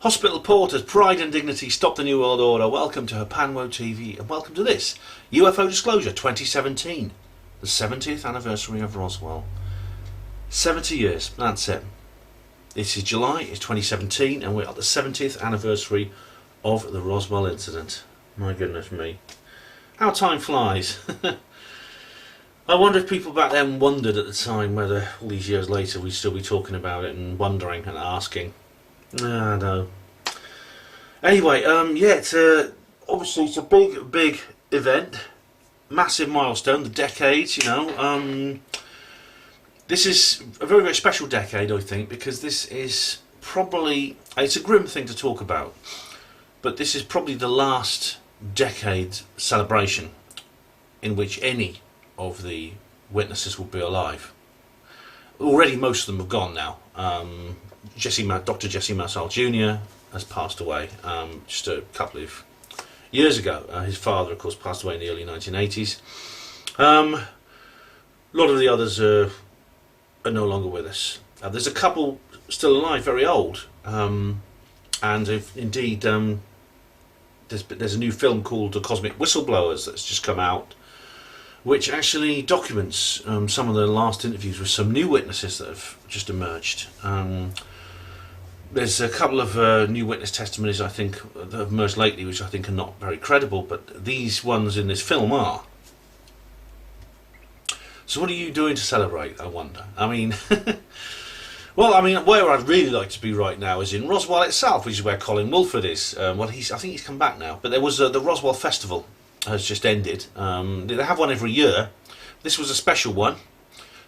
Hospital porters, pride and dignity, stop the New World Order. Welcome to Hapanwo TV and welcome to this UFO Disclosure 2017, the 70th anniversary of Roswell. 70 years, that's it. This is July, it's 2017 and we're at the 70th anniversary of the Roswell Incident. My goodness me. How time flies. I wonder if people back then wondered at the time whether all these years later we'd still be talking about it and wondering and asking. No. Anyway, yeah, it's obviously it's a big event, massive milestone, the decades. This is a very special decade, I think, because this is probably, it's a grim thing to talk about, but this is probably the last decade celebration in which any of the witnesses will be alive. Already most of them have gone now. Dr. Jesse Marsal Jr. has passed away just a couple of years ago. His father, of course, passed away in the early 1980s. A lot of the others are no longer with us. There's a couple still alive, very old, and if indeed there's a new film called The Cosmic Whistleblowers that's just come out, which actually documents some of the last interviews with some new witnesses that have just emerged. There's a couple of new witness testimonies I think that have emerged lately which I think are not very credible, but these ones in this film are. So what are you doing to celebrate, I wonder? I mean, well, I mean, where I'd really like to be right now is in Roswell itself, which is where Colin Wilford is. Well, I think he's come back now, but there was the Roswell Festival has just ended. They have one every year. This was a special one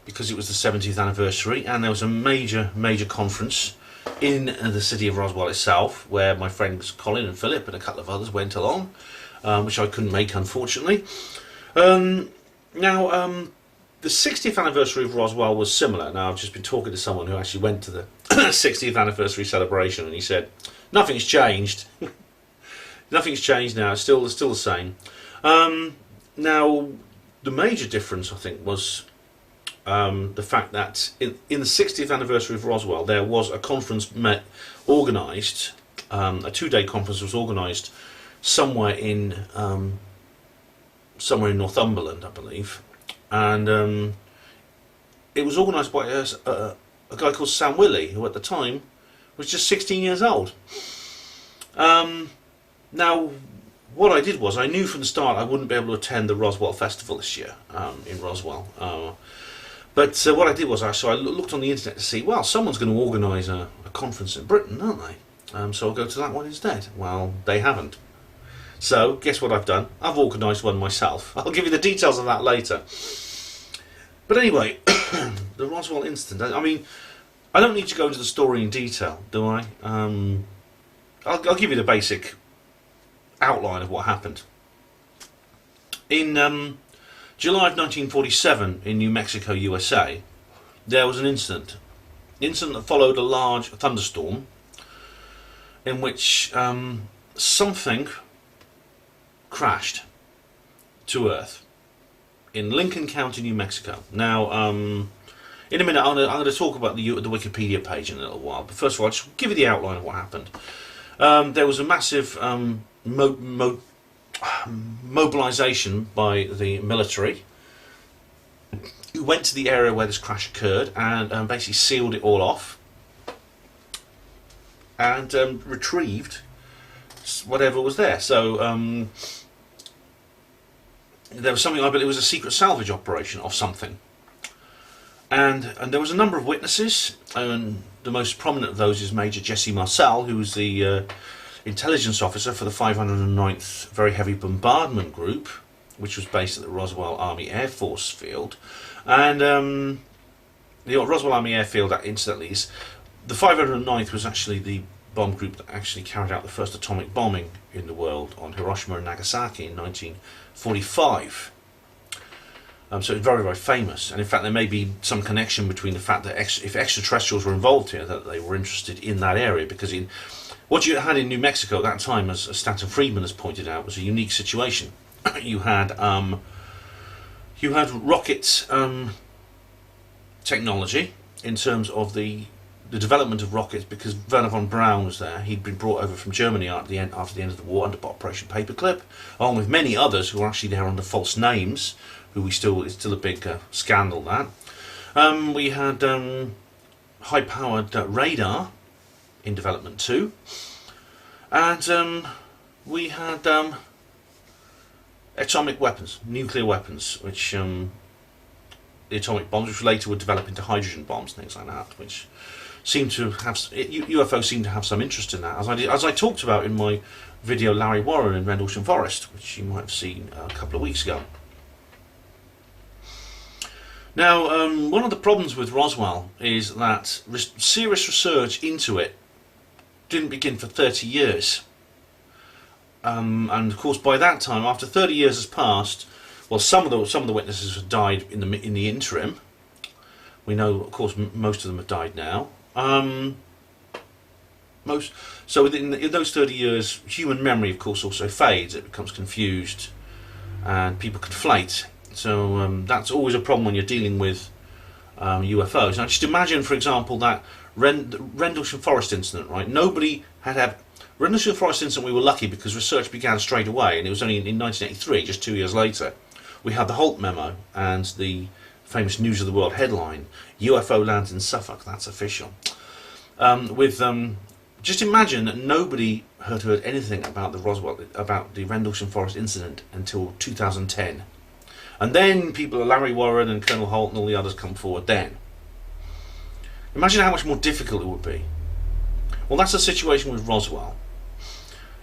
because it was the 70th anniversary, and there was a major conference in the city of Roswell itself, where my friends Colin and Philip and a couple of others went along, which I couldn't make, unfortunately. Now, the 60th anniversary of Roswell was similar. Now, I've just been talking to someone who actually went to the 60th anniversary celebration, and he said nothing's changed. Nothing's changed now. It's still the same. Now, the major difference, I think, was the fact that in the 60th anniversary of Roswell, there was a conference organised, a two-day conference was organised somewhere in Northumberland, I believe, and it was organised by a guy called Sam Willey, who at the time was just 16 years old. Now, what I did was, I knew from the start I wouldn't be able to attend the Roswell Festival this year in Roswell. But what I did was, I looked on the internet to see, well, someone's going to organise a conference in Britain, aren't they? So I'll go to that one instead. Well, they haven't. So, guess what I've done? I've organised one myself. I'll give you the details of that later. But anyway, the Roswell Incident, I mean, I don't need to go into the story in detail, do I? I'll give you the basic outline of what happened. In July of 1947 in New Mexico, USA, there was an incident that followed a large thunderstorm in which something crashed to Earth in Lincoln County, New Mexico. Now, in a minute I'm going to talk about the Wikipedia page in a little while, but first of all I'll just give you the outline of what happened. There was a massive mobilisation by the military, who went to the area where this crash occurred and basically sealed it all off and retrieved whatever was there. So there was something, I believe it was a secret salvage operation of something, and there was a number of witnesses, and the most prominent of those is Major Jesse Marsal, who was the intelligence officer for the 509th Very Heavy Bombardment Group, which was based at the Roswell Army Air Force Field. And the Roswell Army Airfield, incidentally, is the 509th was actually the bomb group that actually carried out the first atomic bombing in the world on Hiroshima and Nagasaki in 1945. So it's very famous, and in fact there may be some connection between the fact that if extraterrestrials were involved here, that they were interested in that area, because what you had in New Mexico at that time, as Stanton Friedman has pointed out, was a unique situation. You had rocket technology in terms of the the development of rockets because Werner von Braun was there. He'd been brought over from Germany after the end of the war under Operation Paperclip, along with many others who were actually there under false names, it's still a big scandal that. We had high-powered radar in development too, and we had atomic weapons, nuclear weapons, which the atomic bombs, which later would develop into hydrogen bombs, things like that, which seem to have UFOs seem to have some interest in that, as I talked about in my video Larry Warren in Rendlesham Forest, which you might have seen a couple of weeks ago. Now, one of the problems with Roswell is that serious research into it didn't begin for 30 years. And of course, by that time, after 30 years has passed, well, some of the witnesses have died in the interim. We know, of course, most of them have died now. So in those 30 years, human memory, of course, also fades. It becomes confused, and people conflate. So that's always a problem when you're dealing with UFOs. Now, just imagine, for example, that Rendlesham Forest incident, right? Nobody had Rendlesham Forest incident. We were lucky because research began straight away, and it was only in 1983, just 2 years later, we had the Holt memo and the famous News of the World headline: "UFO lands in Suffolk." That's official. Just imagine that nobody had heard anything about the Rendlesham Forest incident until 2010. And then people, Larry Warren and Colonel Holt and all the others, come forward then. Imagine how much more difficult it would be. Well, that's the situation with Roswell.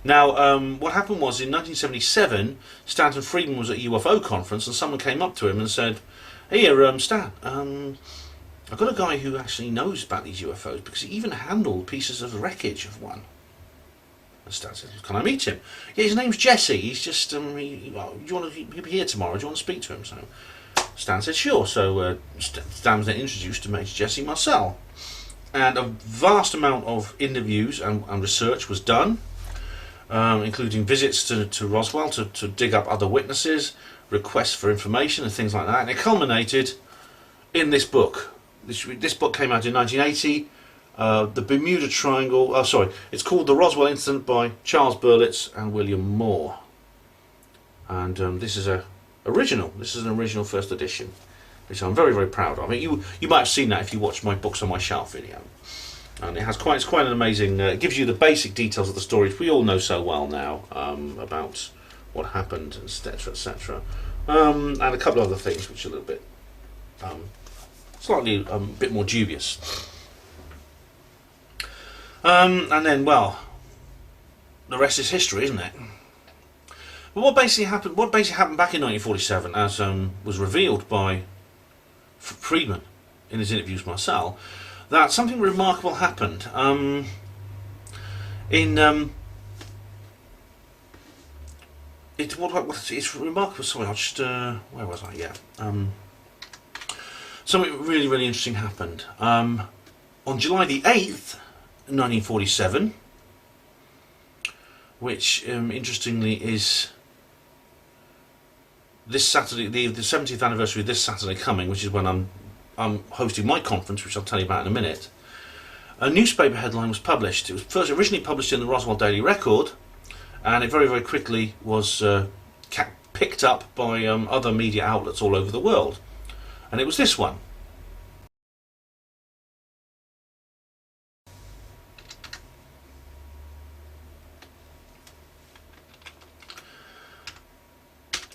Now, what happened was, in 1977, Stanton Friedman was at a UFO conference, and someone came up to him and said, "Hey, Stan, I've got a guy who actually knows about these UFOs, because he even handled pieces of wreckage of one." And Stan said, "Can I meet him?" "Yeah, his name's Jesse. He's just, do you want to be here tomorrow? Do you want to speak to him?" So Stan said, "Sure." So Stan was then introduced to Major Jesse Marcel. And a vast amount of interviews and research was done, including visits to Roswell to dig up other witnesses, requests for information and things like that. And it culminated in this book. This book came out in 1980. The Bermuda Triangle, it's called The Roswell Incident by Charles Berlitz and William Moore. And this is an original first edition, which I'm very, very proud of. I mean, you might have seen that if you watched my Books on My Shelf video. And it's quite an amazing, it gives you the basic details of the stories we all know so well now, about what happened, etc., etc. And a couple of other things which are a little bit, slightly a bit more dubious. And then, well, the rest is history, isn't it? But what basically happened back in 1947, as was revealed by Friedman in his interviews with Marcel, that something remarkable happened. It's remarkable. Sorry, I'll just where was I? Yeah. Something really, really interesting happened. On July the 8th, 1947, which interestingly is this Saturday, the 70th anniversary of this Saturday coming, which is when I'm hosting my conference, which I'll tell you about in a minute. A newspaper headline was published. It was first originally published in the Roswell Daily Record, and it very, very quickly was picked up by other media outlets all over the world. And it was this one.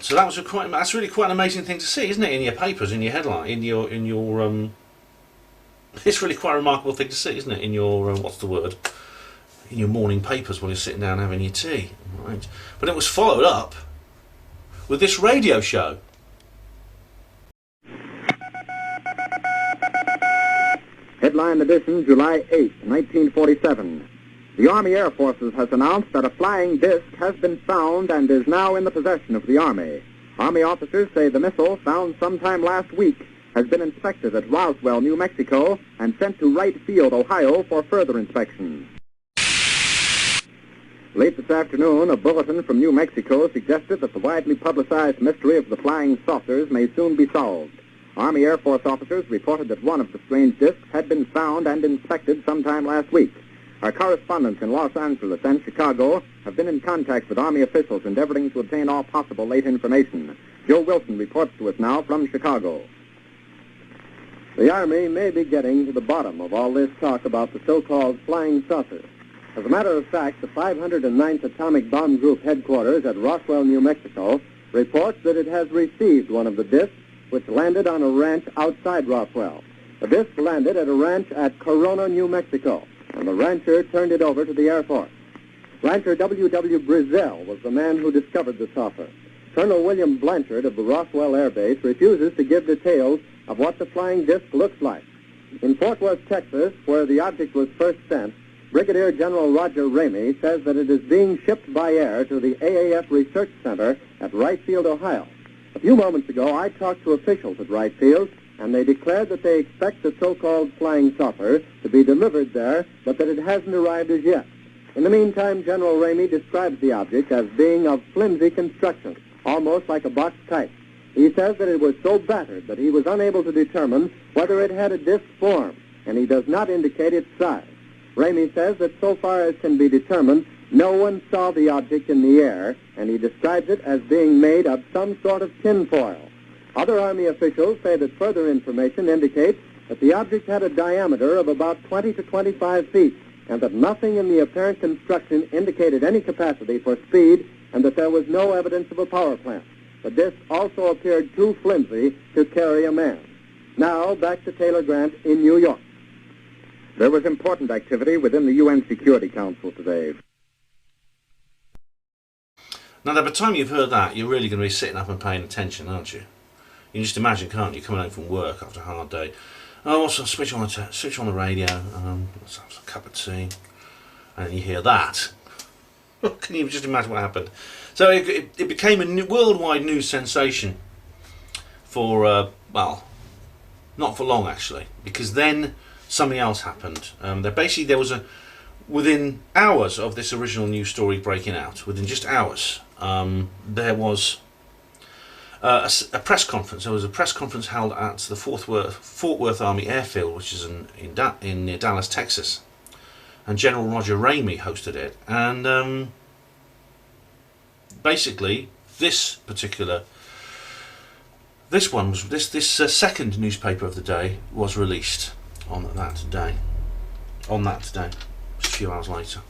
So that's really quite an amazing thing to see, isn't it? In your papers, in your headline, in your it's really quite a remarkable thing to see, isn't it? In your what's the word? In your morning papers when you're sitting down having your tea, right? But it was followed up with this radio show. Headline edition, July 8, 1947. The Army Air Forces has announced that a flying disc has been found and is now in the possession of the Army. Army officers say the missile, found sometime last week, has been inspected at Roswell, New Mexico, and sent to Wright Field, Ohio, for further inspection. Late this afternoon, a bulletin from New Mexico suggested that the widely publicized mystery of the flying saucers may soon be solved. Army Air Force officers reported that one of the strange discs had been found and inspected sometime last week. Our correspondents in Los Angeles and Chicago have been in contact with Army officials endeavoring to obtain all possible late information. Joe Wilson reports to us now from Chicago. The Army may be getting to the bottom of all this talk about the so-called flying saucers. As a matter of fact, the 509th Atomic Bomb Group headquarters at Roswell, New Mexico, reports that it has received one of the discs which landed on a ranch outside Roswell. The disc landed at a ranch at Corona, New Mexico, and the rancher turned it over to the Air Force. Rancher W.W. Brizzell was the man who discovered the saucer. Colonel William Blanchard of the Roswell Air Base refuses to give details of what the flying disc looks like. In Fort Worth, Texas, where the object was first sent, Brigadier General Roger Ramey says that it is being shipped by air to the AAF Research Center at Wright Field, Ohio. A few moments ago, I talked to officials at Wright Field, and they declared that they expect the so-called flying saucer to be delivered there, but that it hasn't arrived as yet. In the meantime, General Ramey describes the object as being of flimsy construction, almost like a box kite. He says that it was so battered that he was unable to determine whether it had a disc form, and he does not indicate its size. Ramey says that so far as can be determined, no one saw the object in the air, and he describes it as being made of some sort of tinfoil. Other Army officials say that further information indicates that the object had a diameter of about 20 to 25 feet, and that nothing in the apparent construction indicated any capacity for speed, and that there was no evidence of a power plant. The disc also appeared too flimsy to carry a man. Now, back to Taylor Grant in New York. There was important activity within the UN Security Council today. Now, by the time you've heard that, you're really going to be sitting up and paying attention, aren't you? You can just imagine, can't you, coming home from work after a hard day. Oh, also switch on the radio, let's have a cup of tea, and you hear that. Can you just imagine what happened? So it became a worldwide news sensation for, well, not for long actually, because then something else happened. There was within hours of this original news story breaking out, within just hours, there was a press conference. There was a press conference held at the Fort Worth Army Airfield, which is in near Dallas, Texas, and General Roger Ramey hosted it. And basically, this second newspaper of the day was released on that day. Just a few hours later.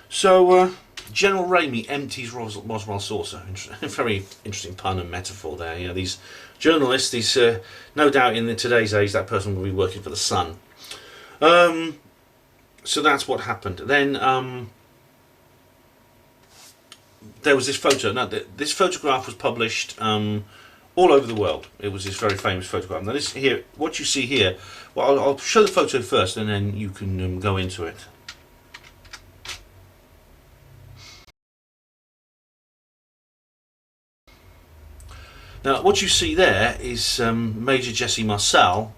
So, General Ramey empties Roswell saucer. Very interesting pun and metaphor there. You know, these journalists, no doubt in today's age, that person will be working for the Sun. So that's what happened. Then there was this photo. Now, this photograph was published all over the world. It was this very famous photograph. Now, this here, what you see here. Well, I'll show the photo first, and then you can go into it. Now, what you see there is Major Jesse Marcel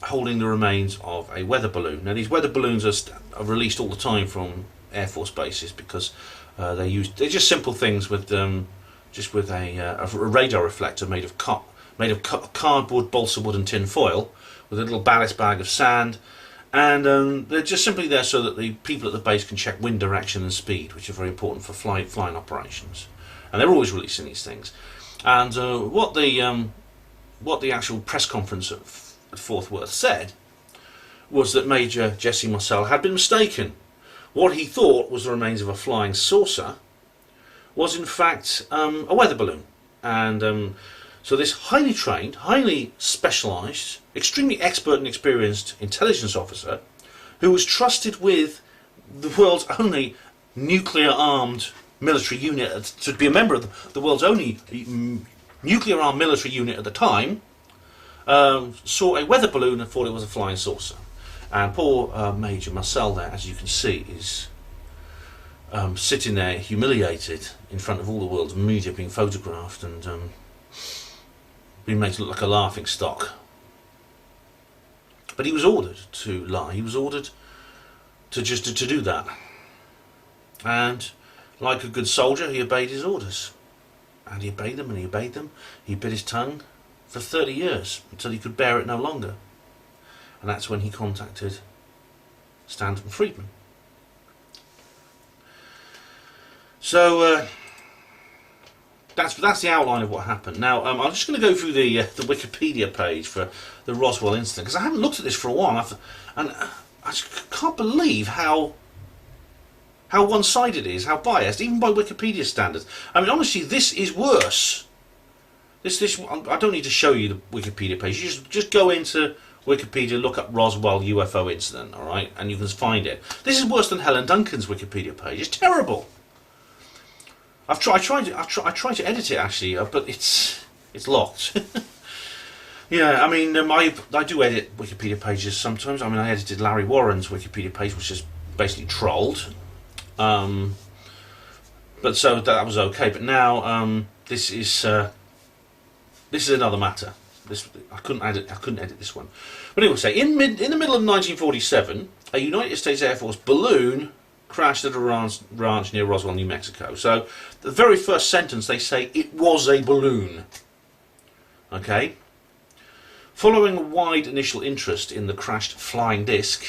holding the remains of a weather balloon. Now, these weather balloons are released all the time from Air Force bases because they're just simple things with just with a radar reflector made of cardboard, balsa wood, and tin foil, with a little ballast bag of sand, and they're just simply there so that the people at the base can check wind direction and speed, which are very important for flying operations. And they're always releasing these things. And what the actual press conference at Fort Worth said was that Major Jesse Marcel had been mistaken. What he thought was the remains of a flying saucer was in fact a weather balloon. And so this highly trained, highly specialised, extremely expert and experienced intelligence officer, who was trusted with the world's only nuclear-armed military unit, to be a member of the world's only nuclear-armed military unit at the time, saw a weather balloon and thought it was a flying saucer. And poor Major Marcel there, as you can see, is sitting there humiliated in front of all the world's media, being photographed and being made to look like a laughing stock. But he was ordered to lie. He was ordered to do that. And Like a good soldier, he obeyed his orders. And he obeyed them and he obeyed them. He bit his tongue for 30 years until he could bear it no longer. And that's when he contacted Stanton Friedman. So that's the outline of what happened. Now I'm just going to go through the Wikipedia page for the Roswell incident, because I haven't looked at this for a while, and I just can't believe how one-sided it is, how biased, even by Wikipedia standards. I mean, honestly, this is worse. This I don't need to show you the Wikipedia page. You just go into Wikipedia, look up Roswell UFO Incident, all right, and you can find it. This is worse than Helen Duncan's Wikipedia page. It's terrible. I tried to edit it actually, but it's locked. Yeah, I mean, I do edit Wikipedia pages sometimes. I mean, I edited Larry Warren's Wikipedia page, which is basically trolled. But so that was okay. But now this is another matter. I couldn't edit this one. But anyway, say in the middle of 1947, a United States Air Force balloon crashed at a ranch near Roswell, New Mexico. So the very first sentence they say it was a balloon. Okay. Following a wide initial interest in the crashed flying disc,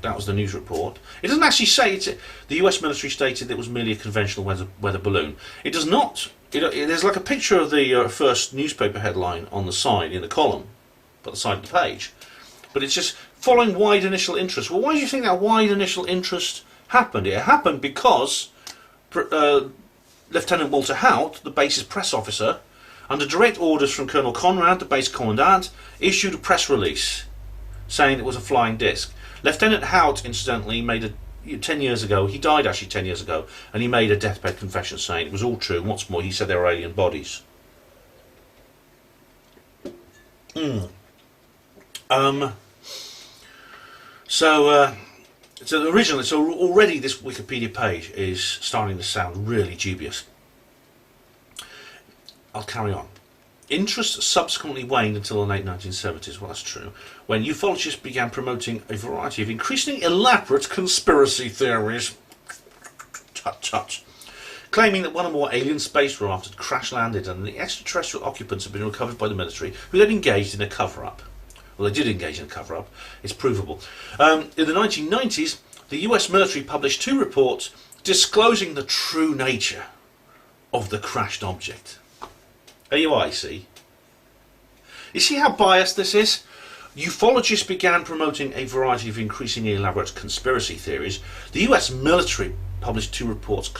that was the news report. It doesn't actually say the US military stated it was merely a conventional weather balloon. It does not. There's like a picture of the first newspaper headline on the side in the column, at the side of the page. But it's just following wide initial interest. Well, why do you think that wide initial interest happened? It happened because Lieutenant Walter Hout, the base's press officer, under direct orders from Colonel Conrad, the base commandant, issued a press release saying it was a flying disc. Lieutenant Hout, incidentally, 10 years ago, he died actually 10 years ago, and he made a deathbed confession saying it was all true, and what's more, he said they were alien bodies. So already this Wikipedia page is starting to sound really dubious. I'll carry on. Interest subsequently waned until the late 1970s, well that's true, when ufologists began promoting a variety of increasingly elaborate conspiracy theories, claiming that one or more alien spacecraft had crash-landed and the extraterrestrial occupants had been recovered by the military, who then engaged in a cover-up. Well, they did engage in a cover-up, it's provable. In the 1990s, the US military published 2 reports disclosing the true nature of the crashed object. I see. You see how biased this is? Ufologists began promoting a variety of increasingly elaborate conspiracy theories. The US military published 2 reports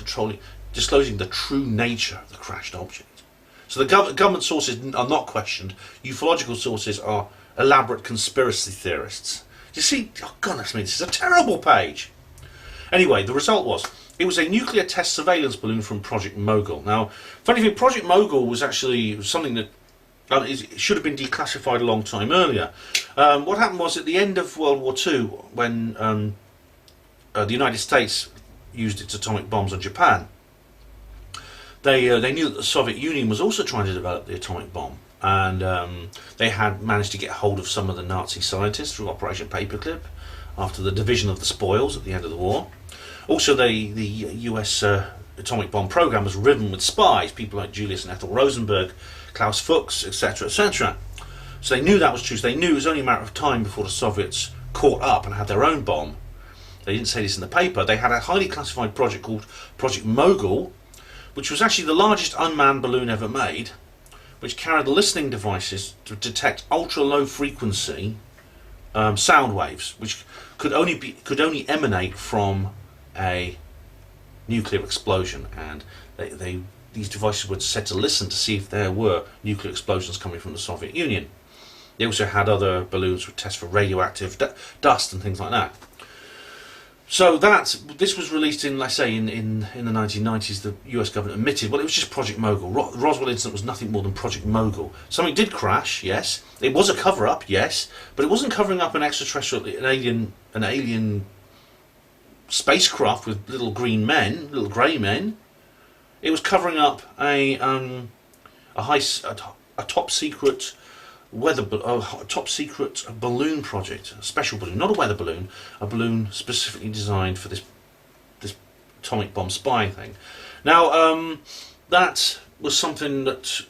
disclosing the true nature of the crashed object. So the government sources are not questioned. Ufological sources are elaborate conspiracy theorists. You see, oh goodness me, this is a terrible page. Anyway, the result was, it was a nuclear test surveillance balloon from Project Mogul. Now, funny thing, Project Mogul was actually something that it should have been declassified a long time earlier. What happened was, at the end of World War II, when the United States used its atomic bombs on Japan, they knew that the Soviet Union was also trying to develop the atomic bomb. And they had managed to get hold of some of the Nazi scientists through Operation Paperclip after the division of the spoils at the end of the war. Also, the US atomic bomb program was riven with spies, people like Julius and Ethel Rosenberg, Klaus Fuchs, etc., etc. So they knew that was true. So they knew it was only a matter of time before the Soviets caught up and had their own bomb. They didn't say this in the paper. They had a highly classified project called Project Mogul, which was actually the largest unmanned balloon ever made, which carried listening devices to detect ultra-low frequency sound waves, which could only emanate from a nuclear explosion, and these devices were set to listen to see if there were nuclear explosions coming from the Soviet Union. They also had other balloons with tests for radioactive dust and things like that. So this was released in, let's say, in the 1990s. The US government admitted, well, it was just Project Mogul. The Roswell incident was nothing more than Project Mogul. Something did crash, yes. It was a cover-up, yes, but it wasn't covering up an extraterrestrial, an alien spacecraft with little green men, little grey men. It was covering up a top secret balloon project, a special balloon, not a weather balloon, a balloon specifically designed for this atomic bomb spy thing. Now, that was something that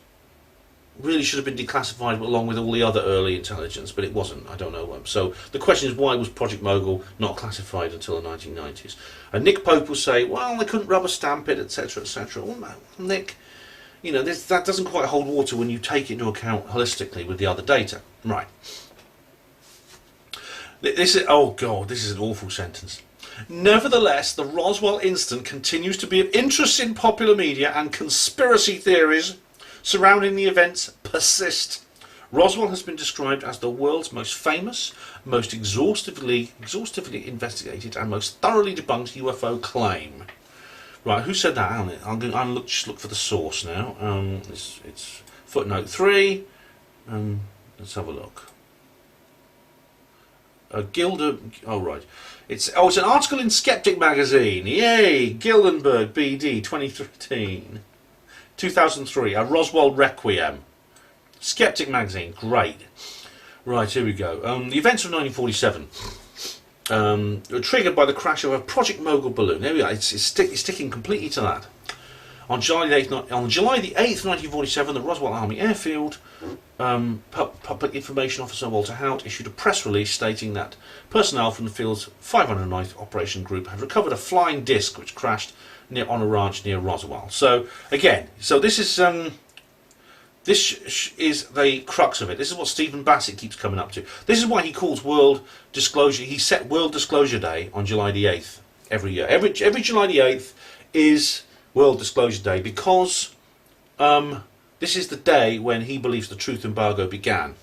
really should have been declassified along with all the other early intelligence, but it wasn't. I don't know. So the question is, why was Project Mogul not classified until the 1990s? And Nick Pope will say, well, they couldn't rubber stamp it, etc., etc. Well, no, Nick, you know, that doesn't quite hold water when you take it into account holistically with the other data. Right. This is, oh God, this is an awful sentence. Nevertheless, the Roswell incident continues to be of interest in popular media, and conspiracy theories surrounding the events persist. Roswell has been described as the world's most famous, most exhaustively investigated, and most thoroughly debunked UFO claim. Right, who said that? I'm going to just look for the source now. It's footnote 3. Let's have a look. Gilder. Oh right, it's an article in Skeptic magazine. Yay, Gildenberg, BD, 2003. A Roswell Requiem. Skeptic magazine, great. Right, here we go. The events of 1947 were triggered by the crash of a Project Mogul balloon. There we are. It's sticking completely to that. On July the 8th, 1947, the Roswell Army Airfield Public Information Officer Walter Hout issued a press release stating that personnel from the field's 509th Operation Group had recovered a flying disc which crashed on a ranch near Roswell. So again, this is the crux of it. This is what Stephen Bassett keeps coming up to. This is why he calls World Disclosure. He set World Disclosure Day on July the 8th every year. Every July the 8th is World Disclosure Day, because this is the day when he believes the truth embargo began.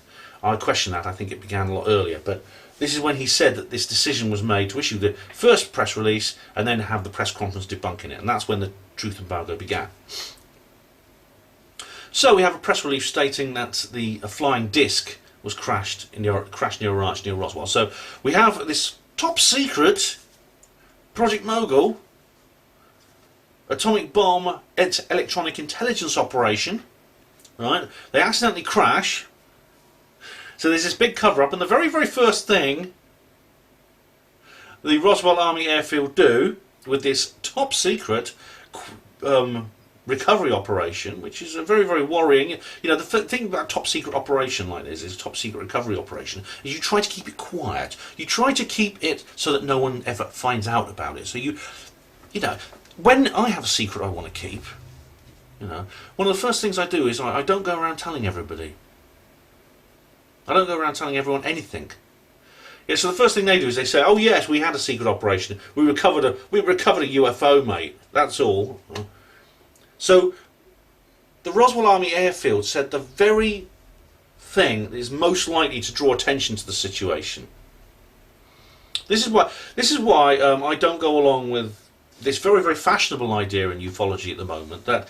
I question that. I think it began a lot earlier, but this is when he said that this decision was made to issue the first press release and then have the press conference debunking it, and that's when the truth embargo began. So we have a press release stating that a flying disc was crashed near a ranch near Roswell. So we have this top secret Project Mogul atomic bomb electronic intelligence operation, right? They accidentally crash, so there's this big cover-up, and the very, very first thing the Roswell Army Airfield do with this top secret recovery operation, which is a very, very worrying, you know, the thing about top secret operation like this is top secret recovery operation, is you try to keep it quiet. You try to keep it so that no one ever finds out about it. So you know, when I have a secret I want to keep, you know, one of the first things I do is I don't go around telling everybody. I don't go around telling everyone anything. Yeah, so the first thing they do is they say, "Oh yes, we had a secret operation. We recovered a UFO, mate. That's all." So the Roswell Army Airfield said the very thing that is most likely to draw attention to the situation. This is why I don't go along with this very, very fashionable idea in ufology at the moment, that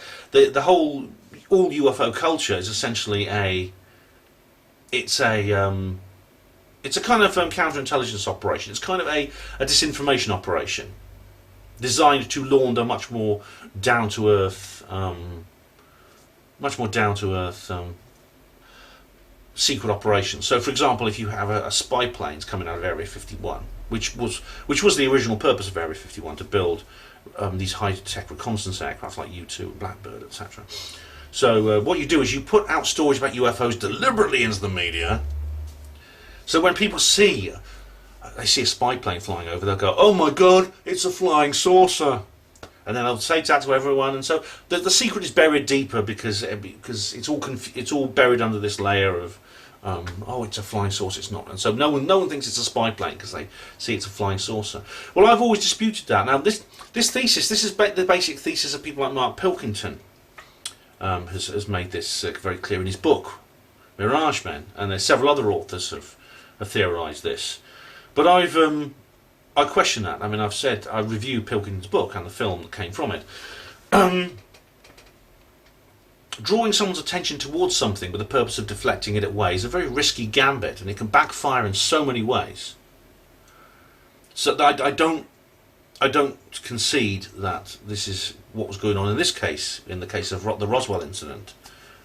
all UFO culture is essentially a kind of counterintelligence operation. It's kind of a disinformation operation designed to launder much more down to earth secret operations. So, for example, if you have a spy planes coming out of Area 51, which was the original purpose of Area 51, to build these high-tech reconnaissance aircraft like U-2 and Blackbird, etc. So what you do is you put out stories about UFOs deliberately into the media. So when people see a spy plane flying over, they'll go, "Oh my God, it's a flying saucer," and then they'll say that to everyone. And so the secret is buried deeper because it's all buried under this layer of oh, it's a flying saucer. It's not, and so no one thinks it's a spy plane because they see it's a flying saucer. Well, I've always disputed that. Now this thesis, this is the basic thesis of people like Mark Pilkington. Has made this very clear in his book, Mirage Men, and there's several other authors have theorised this. But I question that. I mean, I've said I review Pilkington's book and the film that came from it. Drawing someone's attention towards something with the purpose of deflecting it away is a very risky gambit, and it can backfire in so many ways. So I don't concede that this is what was going on in this case, in the case of the Roswell incident.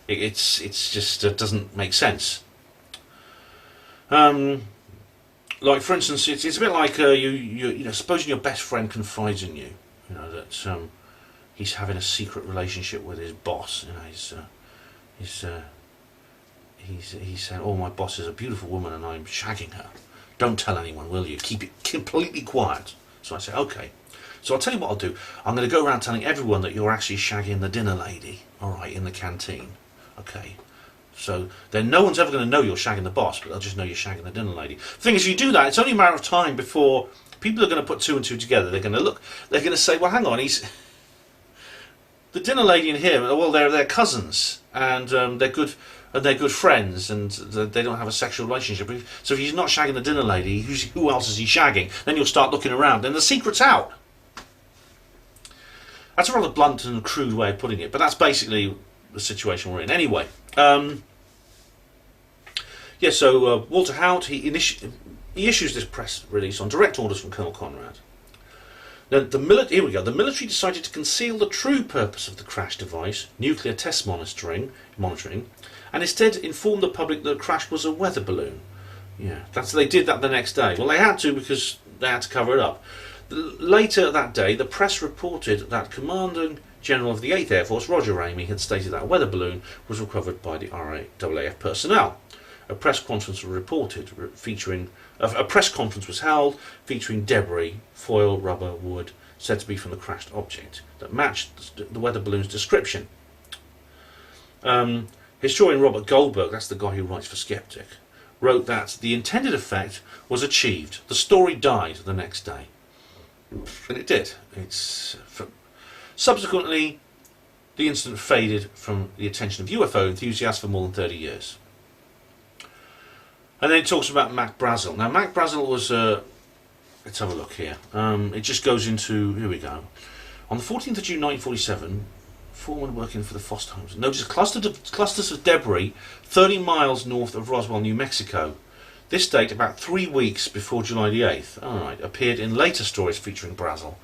It's just doesn't make sense. Like, for instance, it's a bit like you know, supposing your best friend confides in you, You know, that he's having a secret relationship with his boss. You know, he's saying, "Oh, my boss is a beautiful woman, and I'm shagging her. Don't tell anyone, will you? Keep it completely quiet." So I say, "Okay." So I'll tell you what I'll do. I'm going to go around telling everyone that you're actually shagging the dinner lady. All right, in the canteen. Okay. So then no one's ever going to know you're shagging the boss, but they'll just know you're shagging the dinner lady. The thing is, if you do that, it's only a matter of time before people are going to put two and two together. They're going to look. They're going to say, "Well, hang on, he's the dinner lady and him. Well, they're cousins, and they're good." And they're good friends, and they don't have a sexual relationship. So if he's not shagging the dinner lady, who else is he shagging? Then you'll start looking around, and the secret's out. That's a rather blunt and crude way of putting it, but that's basically the situation we're in. Anyway, so Walter Hout, he issues this press release on direct orders from Colonel Conrad. Now, the military decided to conceal the true purpose of the crash device, nuclear test monitoring, and instead informed the public that the crash was a weather balloon. Yeah, they did that the next day. Well, they had to because they had to cover it up. Later that day, the press reported that Commanding General of the 8th Air Force, Roger Ramey, had stated that a weather balloon was recovered by the RAAF personnel. A press conference was held featuring debris, foil, rubber, wood, said to be from the crashed object, that matched the weather balloon's description. Historian Robert Goldberg, that's the guy who writes for Skeptic, wrote that the intended effect was achieved. The story died the next day. And it did. Subsequently, the incident faded from the attention of UFO enthusiasts for more than 30 years. And then it talks about Mac Brazel. Now, Mac Brazel was let's have a look here. It just goes into, here we go. On the 14th of June 1947, foreman working for the Foster homes noticed clusters of debris 30 miles north of Roswell, New Mexico. This date, about 3 weeks before July the 8th, appeared in later stories featuring Brazel.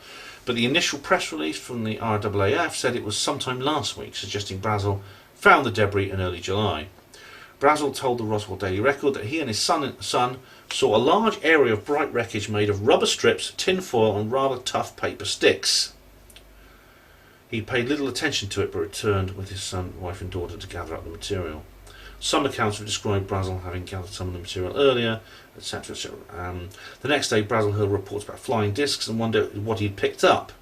But the initial press release from the RAAF said it was sometime last week, suggesting Brazel found the debris in early July. Brazel told the Roswell Daily Record that he and his son saw a large area of bright wreckage made of rubber strips, tin foil and rather tough paper sticks. He paid little attention to it but returned with his son, wife and daughter to gather up the material. Some accounts have described Brazel having gathered some of the material earlier, etc. etc. The next day, Brazel heard reports about flying discs and wondered what he'd picked up.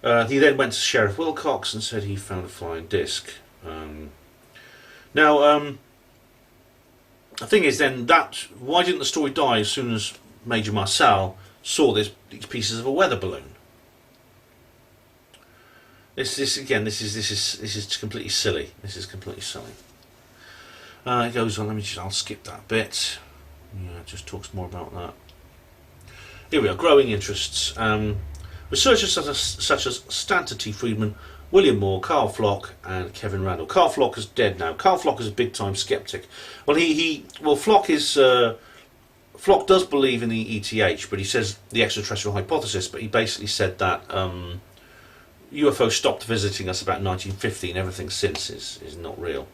He then went to Sheriff Wilcox and said he found a flying disc. The thing is then, why didn't the story die as soon as Major Marcel saw these pieces of a weather balloon? This is completely silly. This is completely silly. It goes on. I'll skip that bit. Yeah, it just talks more about that. Here we are. Growing interests. Researchers such as Stanton T. Friedman, William Moore, Carl Flock, and Kevin Randall. Carl Flock is dead now. Carl Flock is a big-time skeptic. Well, Flock does believe in the ETH, but he says the extraterrestrial hypothesis. But he basically said that UFO stopped visiting us about 1950, and everything since is not real.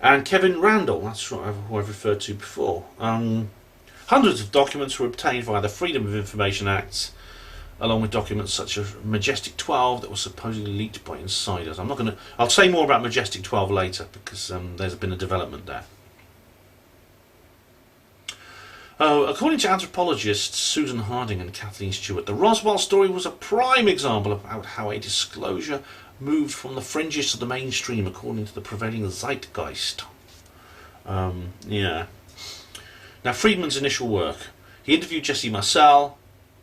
And Kevin Randall, that's who I've referred to before. Hundreds of documents were obtained via the Freedom of Information Act, along with documents such as Majestic 12 that was supposedly leaked by insiders. I'll say more about Majestic 12 later because there's been a development there. According to anthropologists Susan Harding and Kathleen Stewart, the Roswell story was a prime example of how a disclosure moved from the fringes to the mainstream according to the prevailing zeitgeist. Now, Friedman's initial work. He interviewed Jesse Marcel,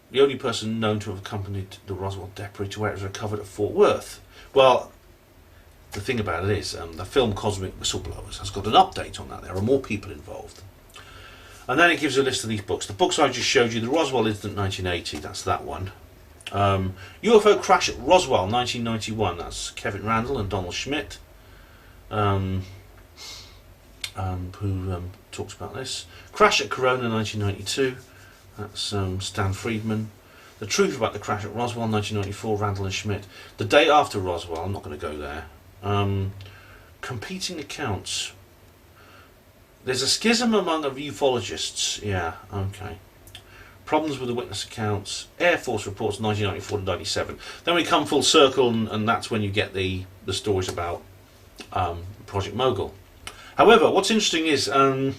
the only person known to have accompanied the Roswell debris to where it was recovered at Fort Worth. Well, the thing about it is, the film Cosmic Whistleblowers has got an update on that. There are more people involved. And then it gives a list of these books. The books I just showed you, the Roswell Incident 1980, that's that one. UFO Crash at Roswell 1991, that's Kevin Randall and Donald Schmidt, who talks about this. Crash at Corona 1992, that's Stan Friedman. The Truth About the Crash at Roswell 1994, Randall and Schmidt. The Day After Roswell, I'm not going to go there. Competing accounts. There's a schism among ufologists. Yeah, okay. problems with the witness accounts, Air Force reports 1994 to 97. Then we come full circle, and that's when you get the stories about Project Mogul. However, what's interesting is a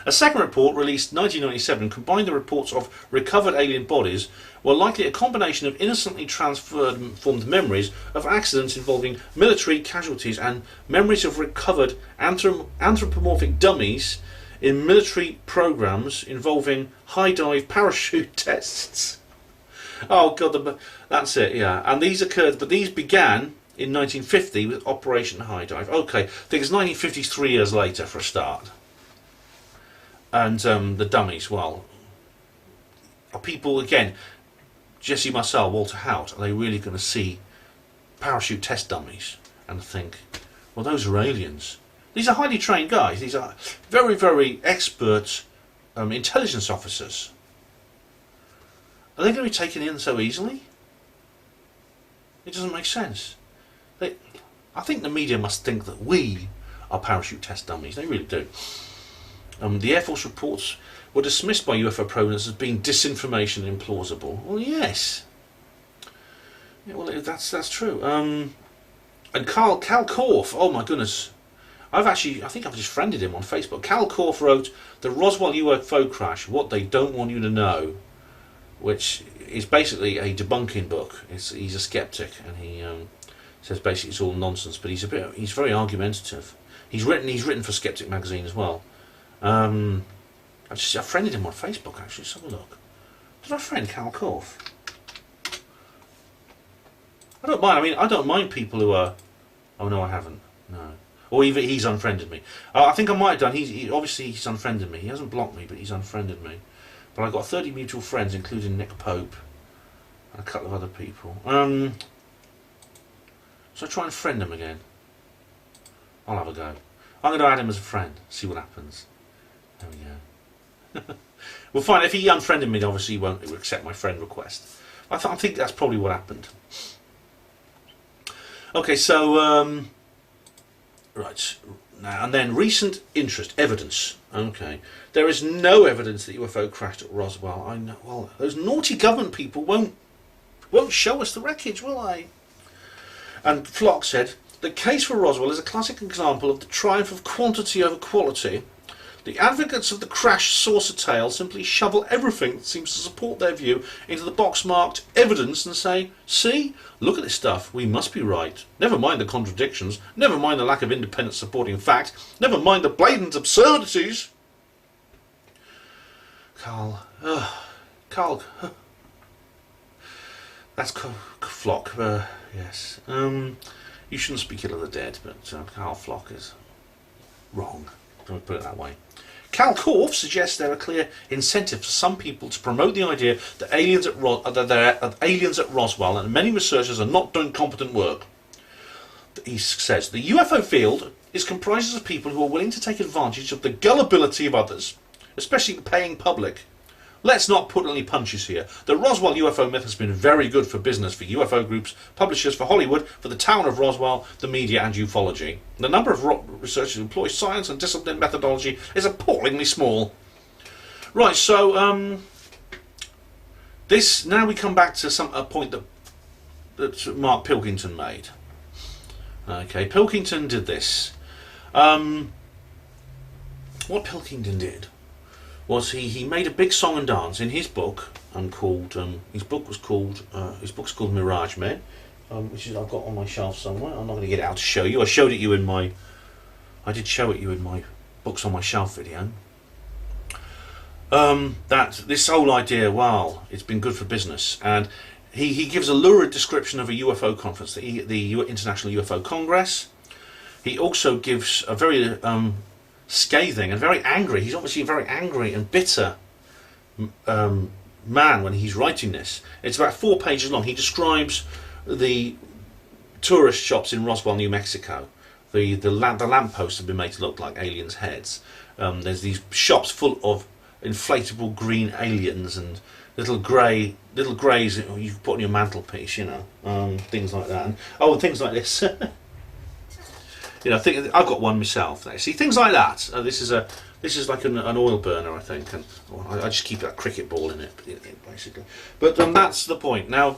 second report released 1997 combined the reports of recovered alien bodies were likely a combination of innocently transformed memories of accidents involving military casualties and memories of recovered anthropomorphic dummies in military programs involving high dive parachute tests. Oh god, that's it, yeah. And these occurred, but these began in 1950 with Operation High Dive. Okay, I think it's 1953 years later for a start. And the dummies, well, are people, again, Jesse Marcel, Walter Hout, are they really going to see parachute test dummies and think, well, those are aliens? These are highly trained guys. These are very, very expert intelligence officers. Are they going to be taken in so easily? It doesn't make sense. I think the media must think that we are parachute test dummies. They really do. The Air Force reports were dismissed by UFO proponents as being disinformation and implausible. Well, yes. Yeah, well, that's true. And Cal Korff, oh my goodness. I think I've just friended him on Facebook. Cal Korff wrote The Roswell UFO Crash, What They Don't Want You to Know, which is basically a debunking book. He's a skeptic, and he says basically it's all nonsense, but he's very argumentative. He's written for Skeptic magazine as well. I friended him on Facebook, actually. Let's have a look. Did I friend Cal Korff? I don't mind. I mean, I don't mind people who are... Oh, no, I haven't. No. Or even he's unfriended me. I think I might have done. Obviously, he's unfriended me. He hasn't blocked me, but he's unfriended me. But I've got 30 mutual friends, including Nick Pope and a couple of other people. So I try and friend him again. I'll have a go. I'm going to add him as a friend, see what happens. There we go. We'll find if he unfriended me, obviously he won't accept my friend request. I think that's probably what happened. Okay, so right now and then recent interest evidence. Okay, there is no evidence that UFO crashed at Roswell. I know. Well, those naughty government people won't show us the wreckage, will they? And Flock said the case for Roswell is a classic example of the triumph of quantity over quality. The advocates of the crash saucer tale simply shovel everything that seems to support their view into the box marked evidence and say, see, look at this stuff, we must be right. Never mind the contradictions, never mind the lack of independent supporting fact, never mind the blatant absurdities. Carl, that's Flock, yes. You shouldn't speak ill of the dead, but Carl Flock is wrong. Don't put it that way. Cal Korff suggests there are clear incentives for some people to promote the idea that aliens at Roswell and many researchers are not doing competent work. He says the UFO field is comprised of people who are willing to take advantage of the gullibility of others, especially the paying public. Let's not put any punches here. The Roswell UFO myth has been very good for business, for UFO groups, publishers, for Hollywood, for the town of Roswell, the media and ufology. The number of researchers who employ science and disciplined methodology is appallingly small. Right, so now we come back to a point that Mark Pilkington made. Okay, Pilkington did this. What Pilkington did was he made a big song and dance in his book his book's called Mirage Men, which is I've got on my shelf somewhere. I'm not going to get it out to show you. I did show it you in my books on my shelf video. That this whole idea, wow, it's been good for business, and he gives a lurid description of a UFO conference, the International UFO Congress. He also gives a very scathing and very angry. He's obviously a very angry and bitter man when he's writing this. It's about 4 pages long. He describes the tourist shops in Roswell, New Mexico. The lampposts have been made to look like aliens' heads. There's these shops full of inflatable green aliens and little greys you put on your mantelpiece, things like that. And things like this. I've got one myself. See, things like that. This is a This is like an oil burner, I think, and I just keep that cricket ball in it, basically. But that's the point. Now,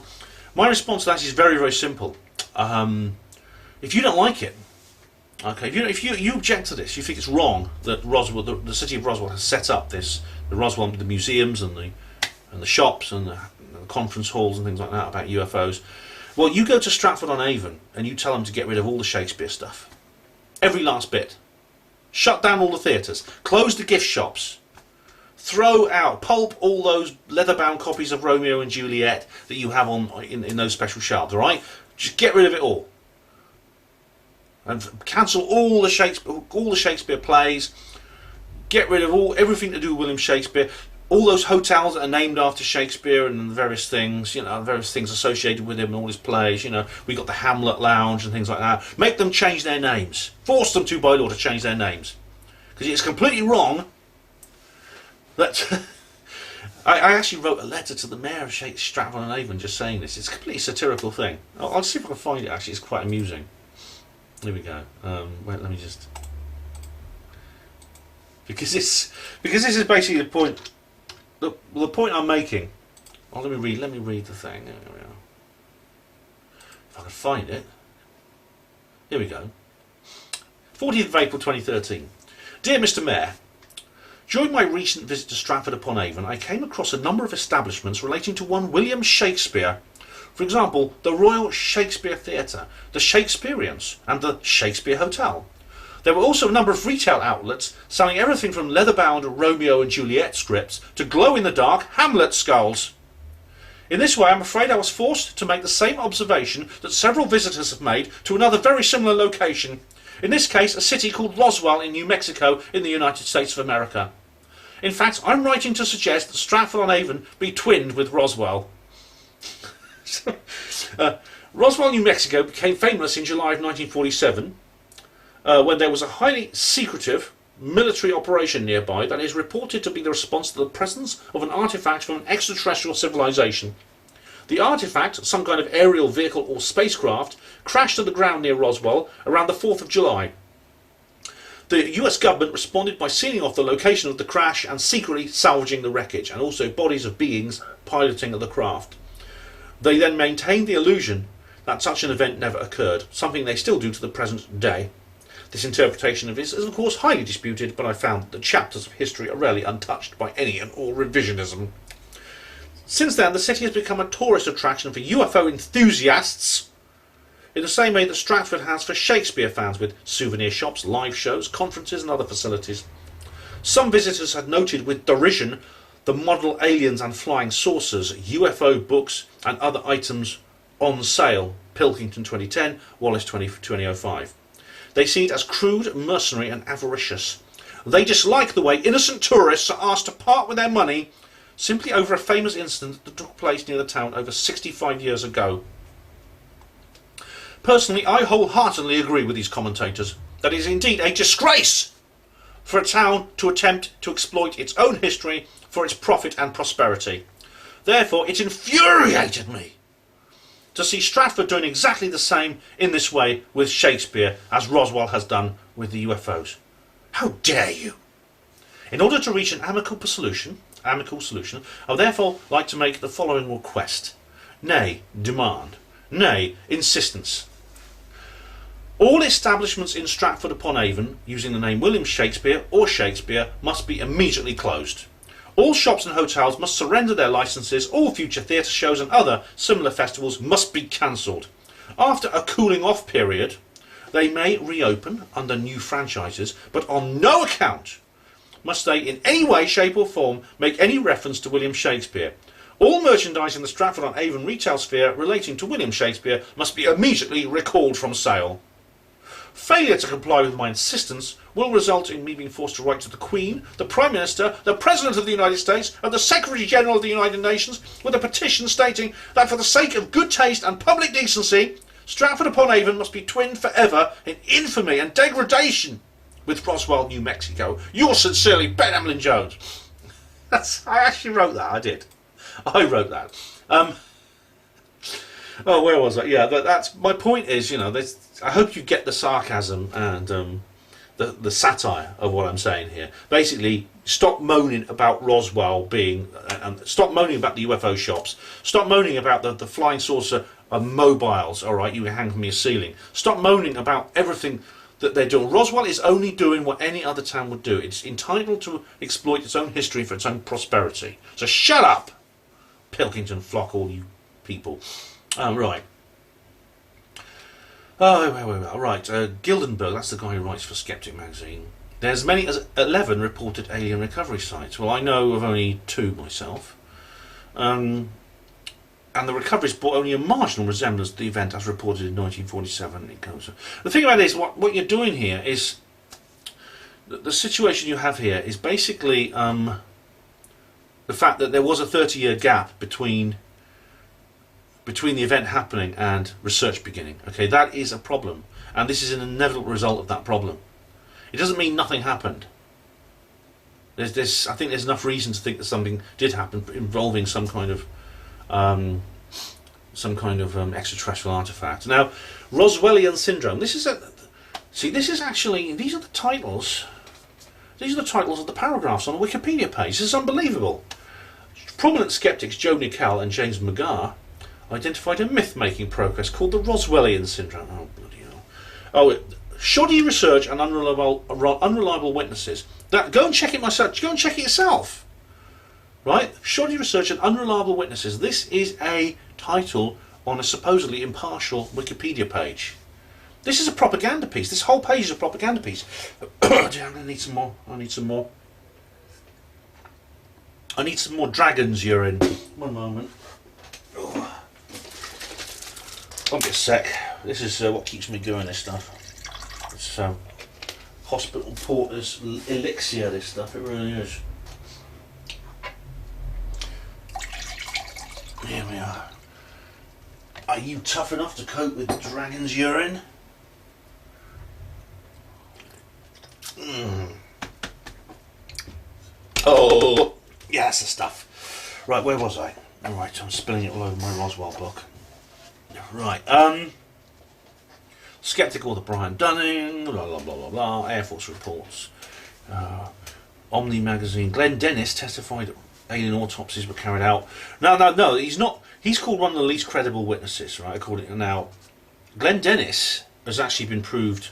my response to that is very, very simple. If you don't like it, okay, if you object to this, you think it's wrong that Roswell, the city of Roswell, has set up the museums and the shops and the conference halls and things like that about UFOs. Well, you go to Stratford-on-Avon and you tell them to get rid of all the Shakespeare stuff, every last bit. Shut down all the theatres, close the gift shops, throw out, pulp all those leather-bound copies of Romeo and Juliet that you have in those special shelves. All right, just get rid of it all, and cancel all the Shakespeare plays. Get rid of everything to do with William Shakespeare. All those hotels that are named after Shakespeare and various things, various things associated with him and all his plays. We got the Hamlet Lounge and things like that. Make them change their names. Force them to, by law, to change their names. Because it's completely wrong that... I actually wrote a letter to the mayor of Stratford-on-Avon just saying this. It's a completely satirical thing. I'll see if I can find it, actually. It's quite amusing. Here we go. Wait, let me just... Because this is basically the point... The point I'm making. Oh, let me read the thing. There we are. If I can find it. Here we go. 40th of April 2013. Dear Mr. Mayor, during my recent visit to Stratford-upon-Avon, I came across a number of establishments relating to one William Shakespeare. For example, the Royal Shakespeare Theatre, the Shakespeareans, and the Shakespeare Hotel. There were also a number of retail outlets selling everything from leather-bound Romeo and Juliet scripts to glow-in-the-dark Hamlet skulls. In this way, I'm afraid I was forced to make the same observation that several visitors have made to another very similar location. In this case, a city called Roswell in New Mexico in the United States of America. In fact, I'm writing to suggest that Stratford-on-Avon be twinned with Roswell. Roswell, New Mexico became famous in July of 1947 when there was a highly secretive military operation nearby that is reported to be the response to the presence of an artefact from an extraterrestrial civilization. The artefact, some kind of aerial vehicle or spacecraft, crashed to the ground near Roswell around the 4th of July. The US government responded by sealing off the location of the crash and secretly salvaging the wreckage, and also bodies of beings piloting the craft. They then maintained the illusion that such an event never occurred, something they still do to the present day. This interpretation of this is of course highly disputed, but I found that the chapters of history are rarely untouched by any and all revisionism. Since then, the city has become a tourist attraction for UFO enthusiasts, in the same way that Stratford has for Shakespeare fans, with souvenir shops, live shows, conferences and other facilities. Some visitors had noted with derision the model aliens and flying saucers, UFO books and other items on sale, Pilkington 2010, Wallace 2005. They see it as crude, mercenary and avaricious. They dislike the way innocent tourists are asked to part with their money simply over a famous incident that took place near the town over 65 years ago. Personally, I wholeheartedly agree with these commentators that it is indeed a disgrace for a town to attempt to exploit its own history for its profit and prosperity. Therefore, it infuriated me to see Stratford doing exactly the same in this way with Shakespeare as Roswell has done with the UFOs. How dare you! In order to reach an amicable solution, I would therefore like to make the following request, nay, demand, nay, insistence. All establishments in Stratford-upon-Avon using the name William Shakespeare or Shakespeare must be immediately closed. All shops and hotels must surrender their licences, all future theatre shows and other similar festivals must be cancelled. After a cooling off period, they may reopen under new franchises, but on no account must they in any way, shape or form make any reference to William Shakespeare. All merchandise in the Stratford-on-Avon retail sphere relating to William Shakespeare must be immediately recalled from sale. Failure to comply with my insistence will result in me being forced to write to the Queen, the Prime Minister, the President of the United States and the Secretary General of the United Nations with a petition stating that for the sake of good taste and public decency, Stratford-upon-Avon must be twinned forever in infamy and degradation with Roswell, New Mexico. Yours sincerely, Ben Emlyn Jones. I actually wrote that, I did. I wrote that. Oh, where was I? Yeah, that's my point is, I hope you get the sarcasm and the satire of what I'm saying here. Basically, stop moaning about Roswell being, stop moaning about the UFO shops. Stop moaning about the flying saucer mobiles. All right, you hang from your ceiling. Stop moaning about everything that they're doing. Roswell is only doing what any other town would do. It's entitled to exploit its own history for its own prosperity. So shut up, Pilkington Flock, all you people. Right. Oh, right. Gildenberg, that's the guy who writes for Skeptic magazine. There's as many as 11 reported alien recovery sites. Well, I know of only 2 myself. And the recoveries bore only a marginal resemblance to the event as reported in 1947. It goes. The thing about this, what you're doing here is, the situation you have here is basically the fact that there was a 30-year gap between the event happening and research beginning. Okay, that is a problem, and this is an inevitable result of that problem. It doesn't mean nothing happened. I think there's enough reason to think that something did happen involving some kind of extraterrestrial artefact. Now, Roswellian syndrome. These are the titles. These are the titles of the paragraphs on the Wikipedia page. This is unbelievable. Prominent skeptics Joe Nickell and James McGarr identified a myth-making process called the Roswellian syndrome. Oh, bloody hell. Oh, shoddy research and unreliable witnesses. Go and check it myself. Go and check it yourself. Right? Shoddy research and unreliable witnesses. This is a title on a supposedly impartial Wikipedia page. This is a propaganda piece. This whole page is a propaganda piece. I need some more. I need some more dragon's urine. One moment. Oh. Won't be a sec. This is what keeps me doing this stuff. It's hospital porter's elixir, this stuff. It really is. Here we are. Are you tough enough to cope with dragon's urine? Oh, yeah, that's the stuff. Right, where was I? Alright, I'm spilling it all over my Roswell book. Right, Skeptical to Brian Dunning, blah blah blah blah blah, Air Force reports, Omni magazine. Glenn Dennis testified that alien autopsies were carried out. No, he's not. He's called one of the least credible witnesses, right? According to now, Glenn Dennis has actually been proved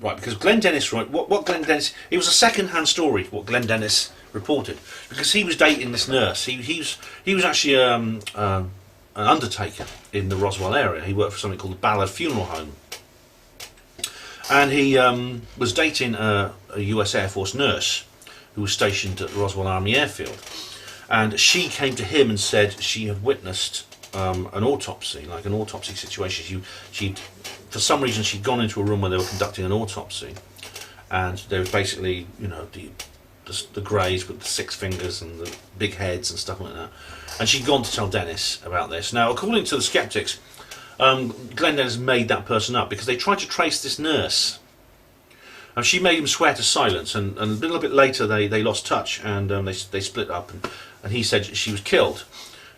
right, because Glenn Dennis, right? What Glenn Dennis? It was a second-hand story. What Glenn Dennis reported, because he was dating this nurse. He was actually an undertaker in the Roswell area. He worked for something called the Ballard Funeral Home, and he was dating a US Air Force nurse who was stationed at the Roswell Army Airfield, and she came to him and said she had witnessed an autopsy, like an autopsy situation. She'd for some reason she'd gone into a room where they were conducting an autopsy, and there was basically, you know, the greys with the 6 fingers and the big heads and stuff like that. And she'd gone to tell Dennis about this. Now, according to the skeptics, Glenn Dennis made that person up because they tried to trace this nurse. She made him swear to silence, and a little bit later they lost touch, and they split up, and he said she was killed.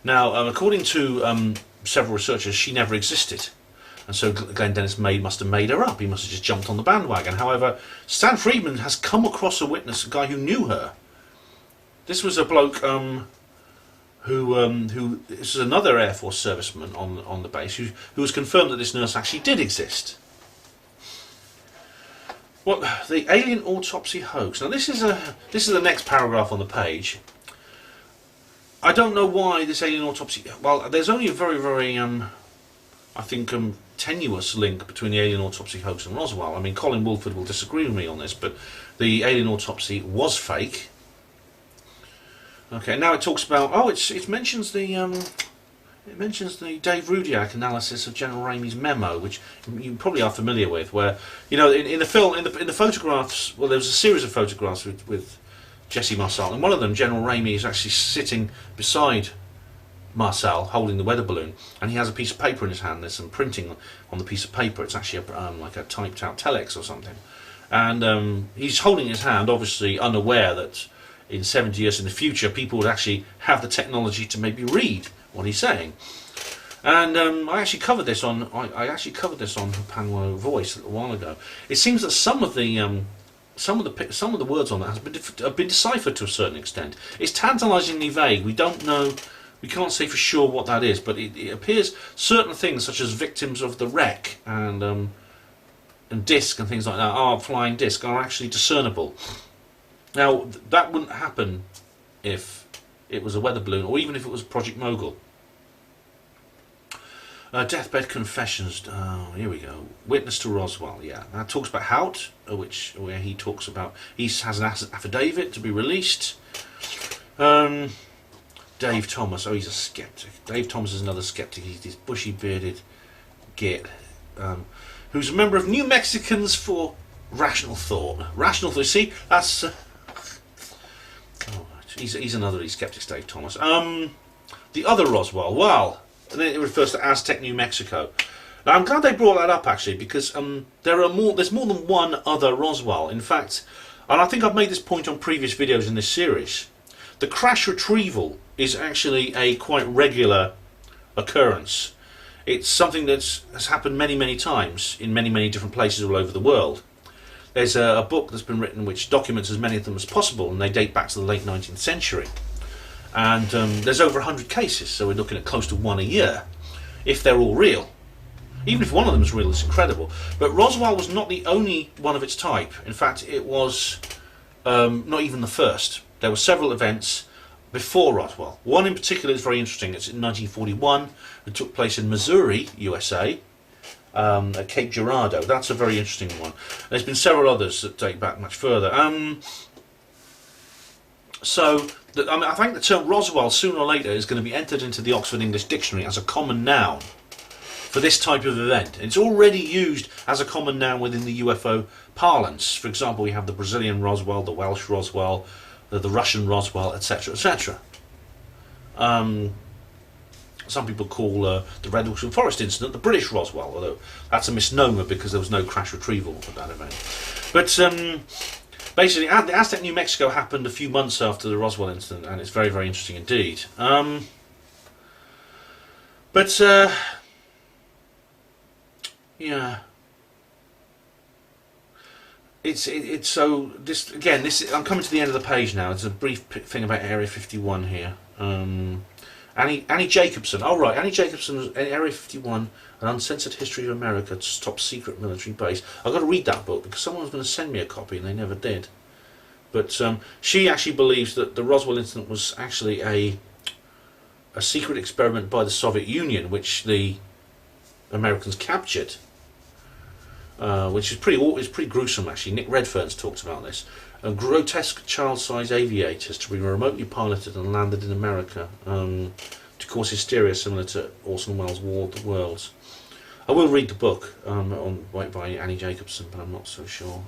Now, according to several researchers, she never existed. And so Glenn Dennis must have made her up. He must have just jumped on the bandwagon. However, Stan Friedman has come across a witness, a guy who knew her. This was a bloke who this is another Air Force serviceman on the base who has confirmed that this nurse actually did exist. Well, the alien autopsy hoax. Now this is the next paragraph on the page. I don't know why this alien autopsy. Well, there's only a very, very I think tenuous link between the alien autopsy hoax and Roswell. I mean, Colin Woolford will disagree with me on this, but the alien autopsy was fake. Okay, now it talks about it mentions the Dave Rudiak analysis of General Ramey's memo, which you probably are familiar with, where, you know, in the film, in the photographs, well, there was a series of photographs with Jesse Marcel, and one of them, General Ramey, is actually sitting beside Marcel holding the weather balloon, and he has a piece of paper in his hand. There's some printing on the piece of paper. It's actually like a typed out telex or something, and he's holding his hand, obviously unaware that in 70 years in the future people would actually have the technology to maybe read what he's saying. And I actually covered this on Panwo Voice a little while ago. It seems that some of the some of the words on that have been deciphered to a certain extent. It's tantalisingly vague. We don't know. We can't say for sure what that is, but it appears certain things such as victims of the wreck and disc and things like that, flying disc, are actually discernible. Now that wouldn't happen if it was a weather balloon, or even if it was Project Mogul. Deathbed confessions. Oh, here we go. Witness to Roswell. Yeah, that talks about Hout, where he talks about he has an affidavit to be released. Dave Thomas. Oh, he's a skeptic. Dave Thomas is another skeptic. He's this bushy bearded git who's a member of New Mexicans for Rational Thought. Rational Thought. See, that's. He's another skeptic, Dave Thomas. The other Roswell. Well. And then it refers to Aztec, New Mexico. Now I'm glad they brought that up actually, because there's more than one other Roswell. In fact, and I think I've made this point on previous videos in this series, the crash retrieval is actually a quite regular occurrence. It's something that has happened many, many times in many, many different places all over the world. There's a book that's been written which documents as many of them as possible, and they date back to the late 19th century. And there's over 100 cases, so we're looking at close to one a year, if they're all real. Even if one of them is real, it's incredible. But Roswell was not the only one of its type. In fact, it was not even the first. There were several events before Roswell. One in particular is very interesting. It's in 1941. It took place in Missouri, USA, at Cape Girardeau. That's a very interesting one. There's been several others that date back much further. I think the term Roswell sooner or later is going to be entered into the Oxford English Dictionary as a common noun for this type of event. It's already used as a common noun within the UFO parlance. For example, we have the Brazilian Roswell, the Welsh Roswell, the Russian Roswell, etc., etc. Some people call the Red Ocean Forest incident the British Roswell, although that's a misnomer because there was no crash retrieval at that event. But basically, the Aztec, New Mexico happened a few months after the Roswell incident, and it's very, very interesting indeed. Yeah, it's so this again. I'm coming to the end of the page now. It's a brief thing about Area 51 here. Annie Jacobson. Oh right, Annie Jacobson was Area 51, an uncensored history of America, top secret military base. I've got to read that book because someone was going to send me a copy and they never did. But she actually believes that the Roswell incident was actually a secret experiment by the Soviet Union, which the Americans captured, which is pretty gruesome actually. Nick Redfern's talked about this. Grotesque child-sized aviators to be remotely piloted and landed in America to cause hysteria similar to Orson Welles' War of the Worlds. I will read the book by Annie Jacobson, but I'm not so sure.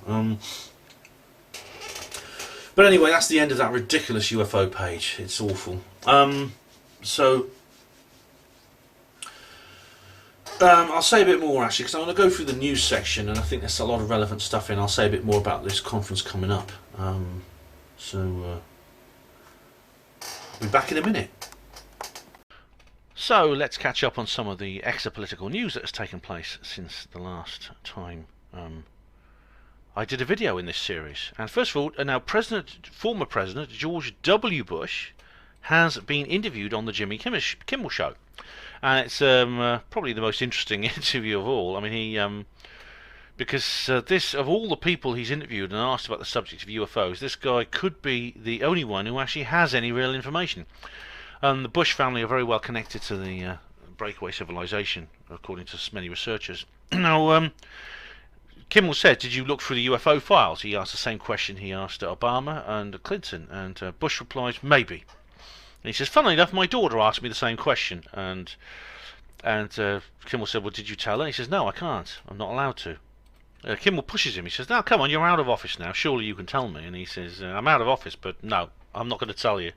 But anyway, that's the end of that ridiculous UFO page. It's awful. I'll say a bit more actually, because I'm going to go through the news section, and I think there's a lot of relevant stuff in. I'll say a bit more about this conference coming up. I'll be back in a minute. So let's catch up on some of the extra-political news that has taken place since the last time I did a video in this series. And first of all, now former President George W. Bush has been interviewed on the Jimmy Kimmel Show. And it's probably the most interesting interview of all. I mean, because this, of all the people he's interviewed and asked about the subject of UFOs, this guy could be the only one who actually has any real information. The Bush family are very well connected to the breakaway civilization, according to many researchers. Now, Kimmel said, "Did you look through the UFO files?" He asked the same question he asked Obama and Clinton, and Bush replies, "Maybe." And he says, "Funnily enough, my daughter asked me the same question," and Kimmel said, "Well, did you tell her?" He says, "No, I can't. I'm not allowed to." Kimmel pushes him. He says, "Now, come on, you're out of office now. Surely you can tell me." And he says, "I'm out of office, but no, I'm not going to tell you."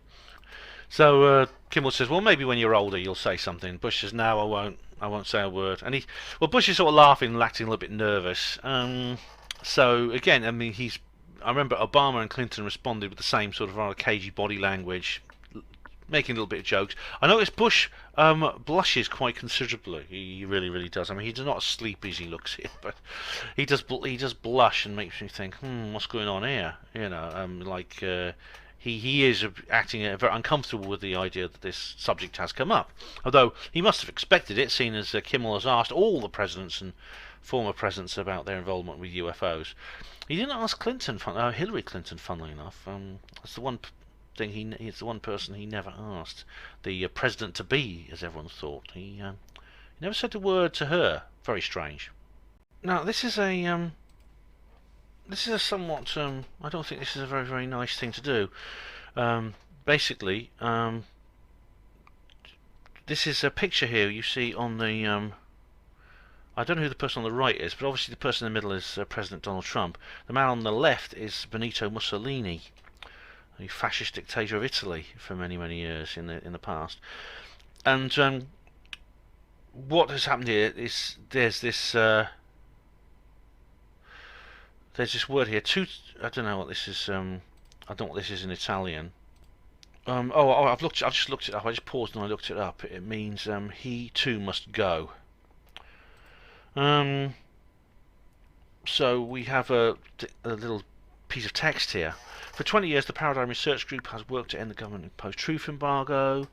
So Kimmel says, "Well, maybe when you're older you'll say something." Bush says, "No, I won't. I won't say a word." And Bush is sort of laughing and acting a little bit nervous. So again, I mean, I remember Obama and Clinton responded with the same sort of rather cagey body language, making a little bit of jokes. I noticed Bush blushes quite considerably. He really, really does. I mean, he's not as sleepy as he looks here, but he does blush and makes me think, what's going on here? You know, he is acting very uncomfortable with the idea that this subject has come up. Although he must have expected it, seeing as Kimmel has asked all the presidents and former presidents about their involvement with UFOs. He didn't ask Hillary Clinton, funnily enough. That's the one thing he's the one person he never asked. The president-to-be, as everyone thought. He never said a word to her. Very strange. Now, this is a somewhat, I don't think this is a very, very nice thing to do. Basically, this is a picture here you see on the, I don't know who the person on the right is, but obviously the person in the middle is President Donald Trump. The man on the left is Benito Mussolini, the fascist dictator of Italy for many, many years in the past. And what has happened here is there's this word here. I don't know what this is. I don't know what this is in Italian. I've just looked it up. I just paused and I looked it up. It means he too must go. So we have a little piece of text here. For 20 years, the Paradigm Research Group has worked to end the government-imposed truth embargo,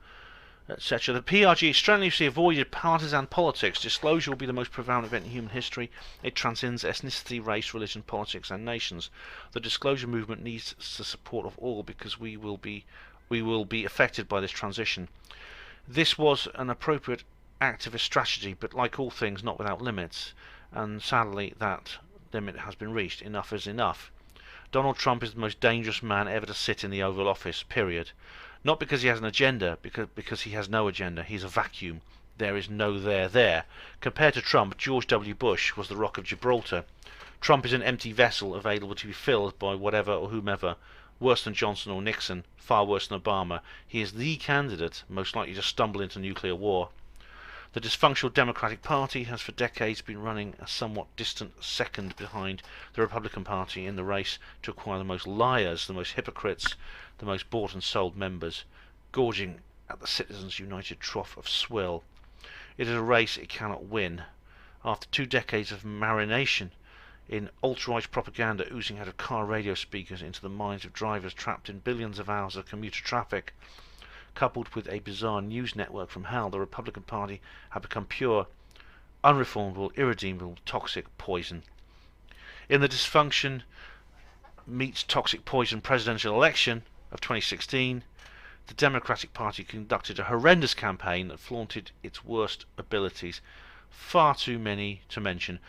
etc. The PRG strenuously avoided partisan politics. Disclosure will be the most profound event in human history. It transcends ethnicity, race, religion, politics, and nations. The disclosure movement needs the support of all because we will be affected by this transition. This was an appropriate activist strategy, but like all things, not without limits. And sadly, that limit has been reached. Enough is enough. Donald Trump is the most dangerous man ever to sit in the Oval Office, period. Not because he has an agenda, because he has no agenda. He's a vacuum. There is no there. Compared to Trump, George W. Bush was the Rock of Gibraltar. Trump is an empty vessel available to be filled by whatever or whomever. Worse than Johnson or Nixon, far worse than Obama. He is the candidate most likely to stumble into nuclear war. The dysfunctional Democratic Party has for decades been running a somewhat distant second behind the Republican Party in the race to acquire the most liars, the most hypocrites, the most bought and sold members, gorging at the Citizens United trough of swill. It is a race it cannot win. After 2 decades of marination in ultra-right propaganda oozing out of car radio speakers into the minds of drivers trapped in billions of hours of commuter traffic, coupled with a bizarre news network from hell, the Republican Party had become pure, unreformable, irredeemable, toxic poison. In the dysfunction meets toxic poison presidential election of 2016, the Democratic Party conducted a horrendous campaign that flaunted its worst abilities. Far too many to mention.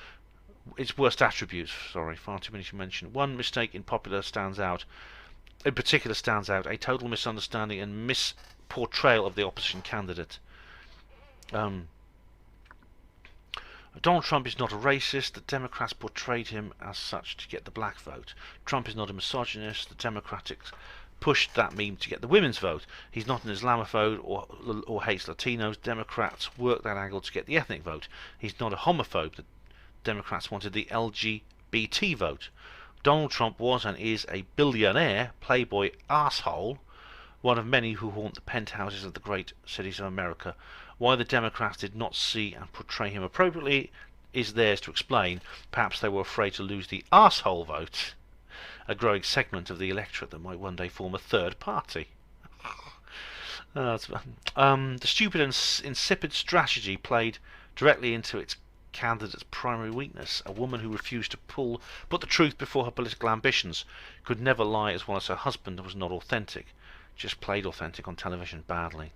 Its worst attributes, far too many to mention. One mistake in particular stands out, a total misunderstanding and misportrayal of the opposition candidate. Donald Trump is not a racist. The Democrats portrayed him as such to get the black vote. Trump is not a misogynist. The Democrats pushed that meme to get the women's vote. He's not an Islamophobe or hates Latinos. Democrats worked that angle to get the ethnic vote. He's not a homophobe. The Democrats wanted the LGBT vote. Donald Trump was and is a billionaire, playboy asshole, one of many who haunt the penthouses of the great cities of America. Why the Democrats did not see and portray him appropriately is theirs to explain. Perhaps they were afraid to lose the asshole vote, a growing segment of the electorate that might one day form a third party. The stupid and insipid strategy played directly into its candidate's primary weakness, a woman who refused to put the truth before her political ambitions, could never lie as well as her husband, was not authentic, just played authentic on television badly.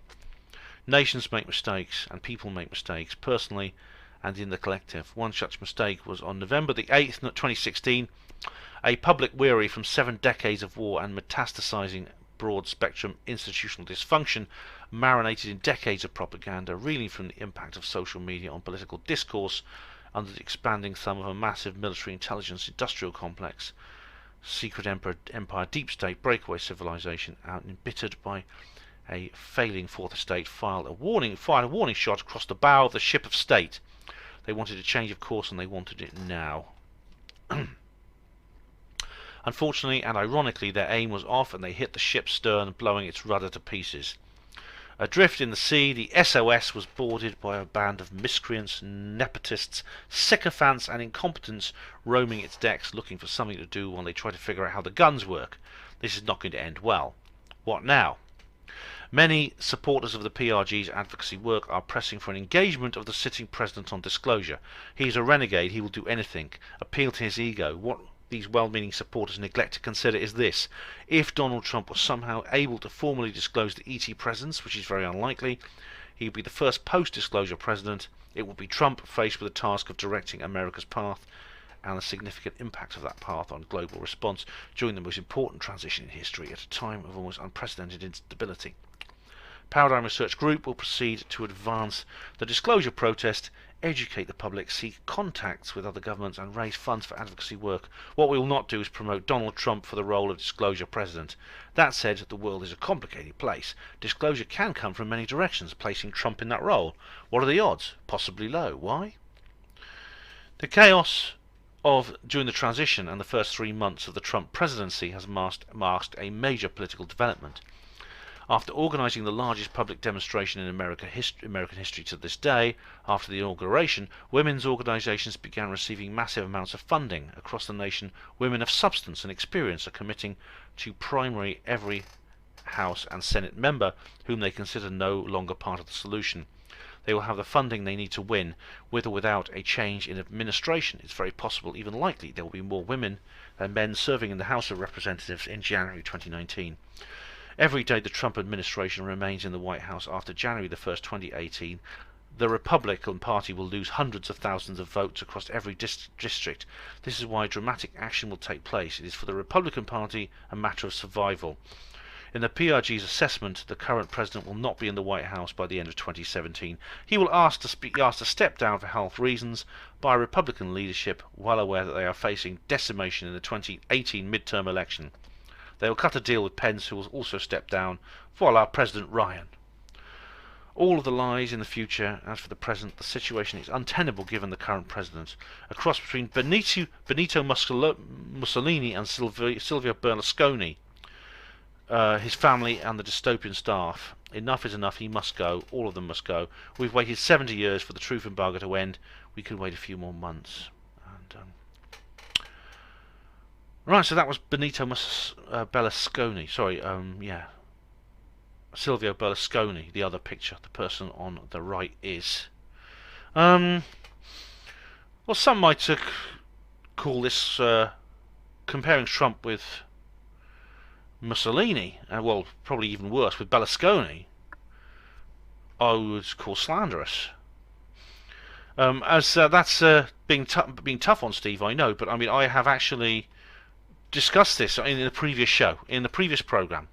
Nations make mistakes, and people make mistakes, personally and in the collective. One such mistake was on November the 8th, 2016, a public weary from 7 decades of war and metastasizing broad-spectrum institutional dysfunction, marinated in decades of propaganda, reeling from the impact of social media on political discourse under the expanding thumb of a massive military intelligence industrial complex, secret empire, deep state, breakaway civilization, out embittered by a failing fourth estate, fired a warning shot across the bow of the ship of state. They wanted a change of course, and they wanted it now. Unfortunately and ironically, their aim was off, and they hit the ship's stern, blowing its rudder to pieces. Adrift in the sea, the SOS was boarded by a band of miscreants, nepotists, sycophants and incompetents roaming its decks looking for something to do while they try to figure out how the guns work. This is not going to end well. What now? Many supporters of the PRG's advocacy work are pressing for an engagement of the sitting president on disclosure. He is a renegade, he will do anything. Appeal to his ego. What these well-meaning supporters neglect to consider is this: if Donald Trump was somehow able to formally disclose the ET presence, which is very unlikely, he would be the first post-disclosure president. It would be Trump faced with the task of directing America's path and the significant impact of that path on global response during the most important transition in history at a time of almost unprecedented instability. Paradigm Research Group will proceed to advance the disclosure protest, educate the public, seek contacts with other governments and raise funds for advocacy work. What we will not do is promote Donald Trump for the role of disclosure president. That said, the world is a complicated place. Disclosure can come from many directions, placing Trump in that role. What are the odds? Possibly low. Why? The chaos during the transition and the first 3 months of the Trump presidency has masked a major political development. After organising the largest public demonstration in American history to this day, after the inauguration, women's organisations began receiving massive amounts of funding. Across the nation, women of substance and experience are committing to primary every House and Senate member whom they consider no longer part of the solution. They will have the funding they need to win, with or without a change in administration. It's very possible, even likely, there will be more women than men serving in the House of Representatives in January 2019. Every day the Trump administration remains in the White House after January the 1st, 2018, the Republican Party will lose hundreds of thousands of votes across every district. This is why dramatic action will take place. It is for the Republican Party a matter of survival. In the PRG's assessment, the current president will not be in the White House by the end of 2017. He will ask to step down for health reasons by Republican leadership, well aware that they are facing decimation in the 2018 midterm election. They will cut a deal with Pence, who will also step down. Voila, President Ryan. All of the lies in the future. As for the present, the situation is untenable given the current president. A cross between Benito Mussolini and Silvio Berlusconi. His family and the dystopian staff. Enough is enough. He must go. All of them must go. We've waited 70 years for the truth embargo to end. We could wait a few more months. Right, so that was Benito Berlusconi. Sorry, yeah. Silvio Berlusconi, the other picture. The person on the right is. Well, some might call this comparing Trump with Mussolini, well, probably even worse, with Berlusconi, I would call slanderous. As that's being tough on Steve, I know, but I mean, I have actually discussed this in the previous show, in the previous program,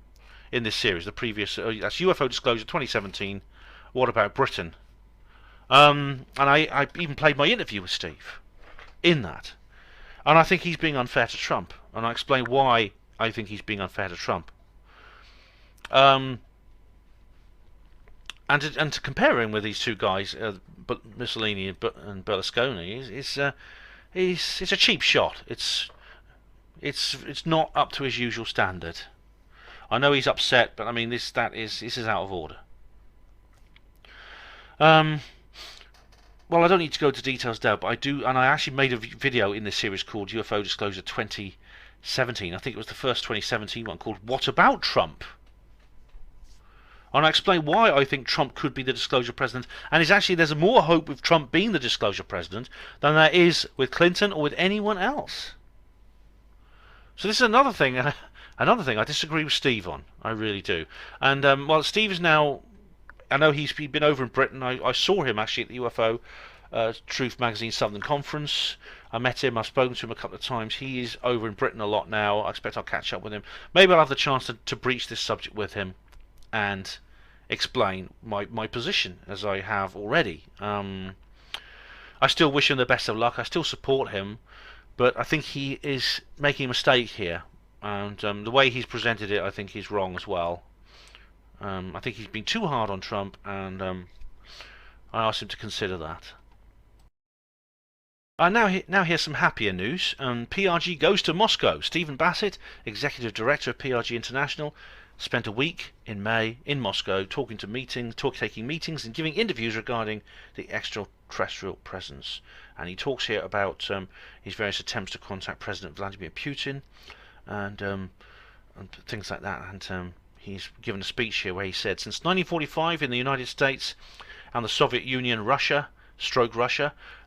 in this series, that's UFO Disclosure 2017. What about Britain? And I even played my interview with Steve in that, and I think he's being unfair to Trump, and I explain why I think he's being unfair to Trump. And to compare him with these two guys, Mussolini and Berlusconi, it's a cheap shot. It's not up to his usual standard. I know he's upset, but I mean this is out of order. Well, I don't need to go into details now, but I do, and I actually made a video in this series called UFO Disclosure 2017. I think it was the first 2017 one, called What About Trump? And I explain why I think Trump could be the disclosure president, and there's more hope with Trump being the disclosure president than there is with Clinton or with anyone else. So this is another thing I disagree with Steve on. I really do. And well, Steve is now, I know he's been over in Britain. I saw him actually at the UFO Truth Magazine Southern Conference. I met him, I've spoken to him a couple of times. He is over in Britain a lot now. I expect I'll catch up with him. Maybe I'll have the chance to breach this subject with him and explain my position, as I have already. I still wish him the best of luck. I still support him, but I think he is making a mistake here, and the way he's presented it, I think he's wrong as well. I think he's been too hard on Trump, and I asked him to consider that. Now here's some happier news. PRG goes to Moscow. Stephen Bassett, Executive Director of PRG International, spent a week in May in Moscow taking meetings and giving interviews regarding the extraterrestrial presence. And he talks here about his various attempts to contact President Vladimir Putin and things like that. And he's given a speech here where he said, since 1945 in the United States and the Soviet Union, Russia,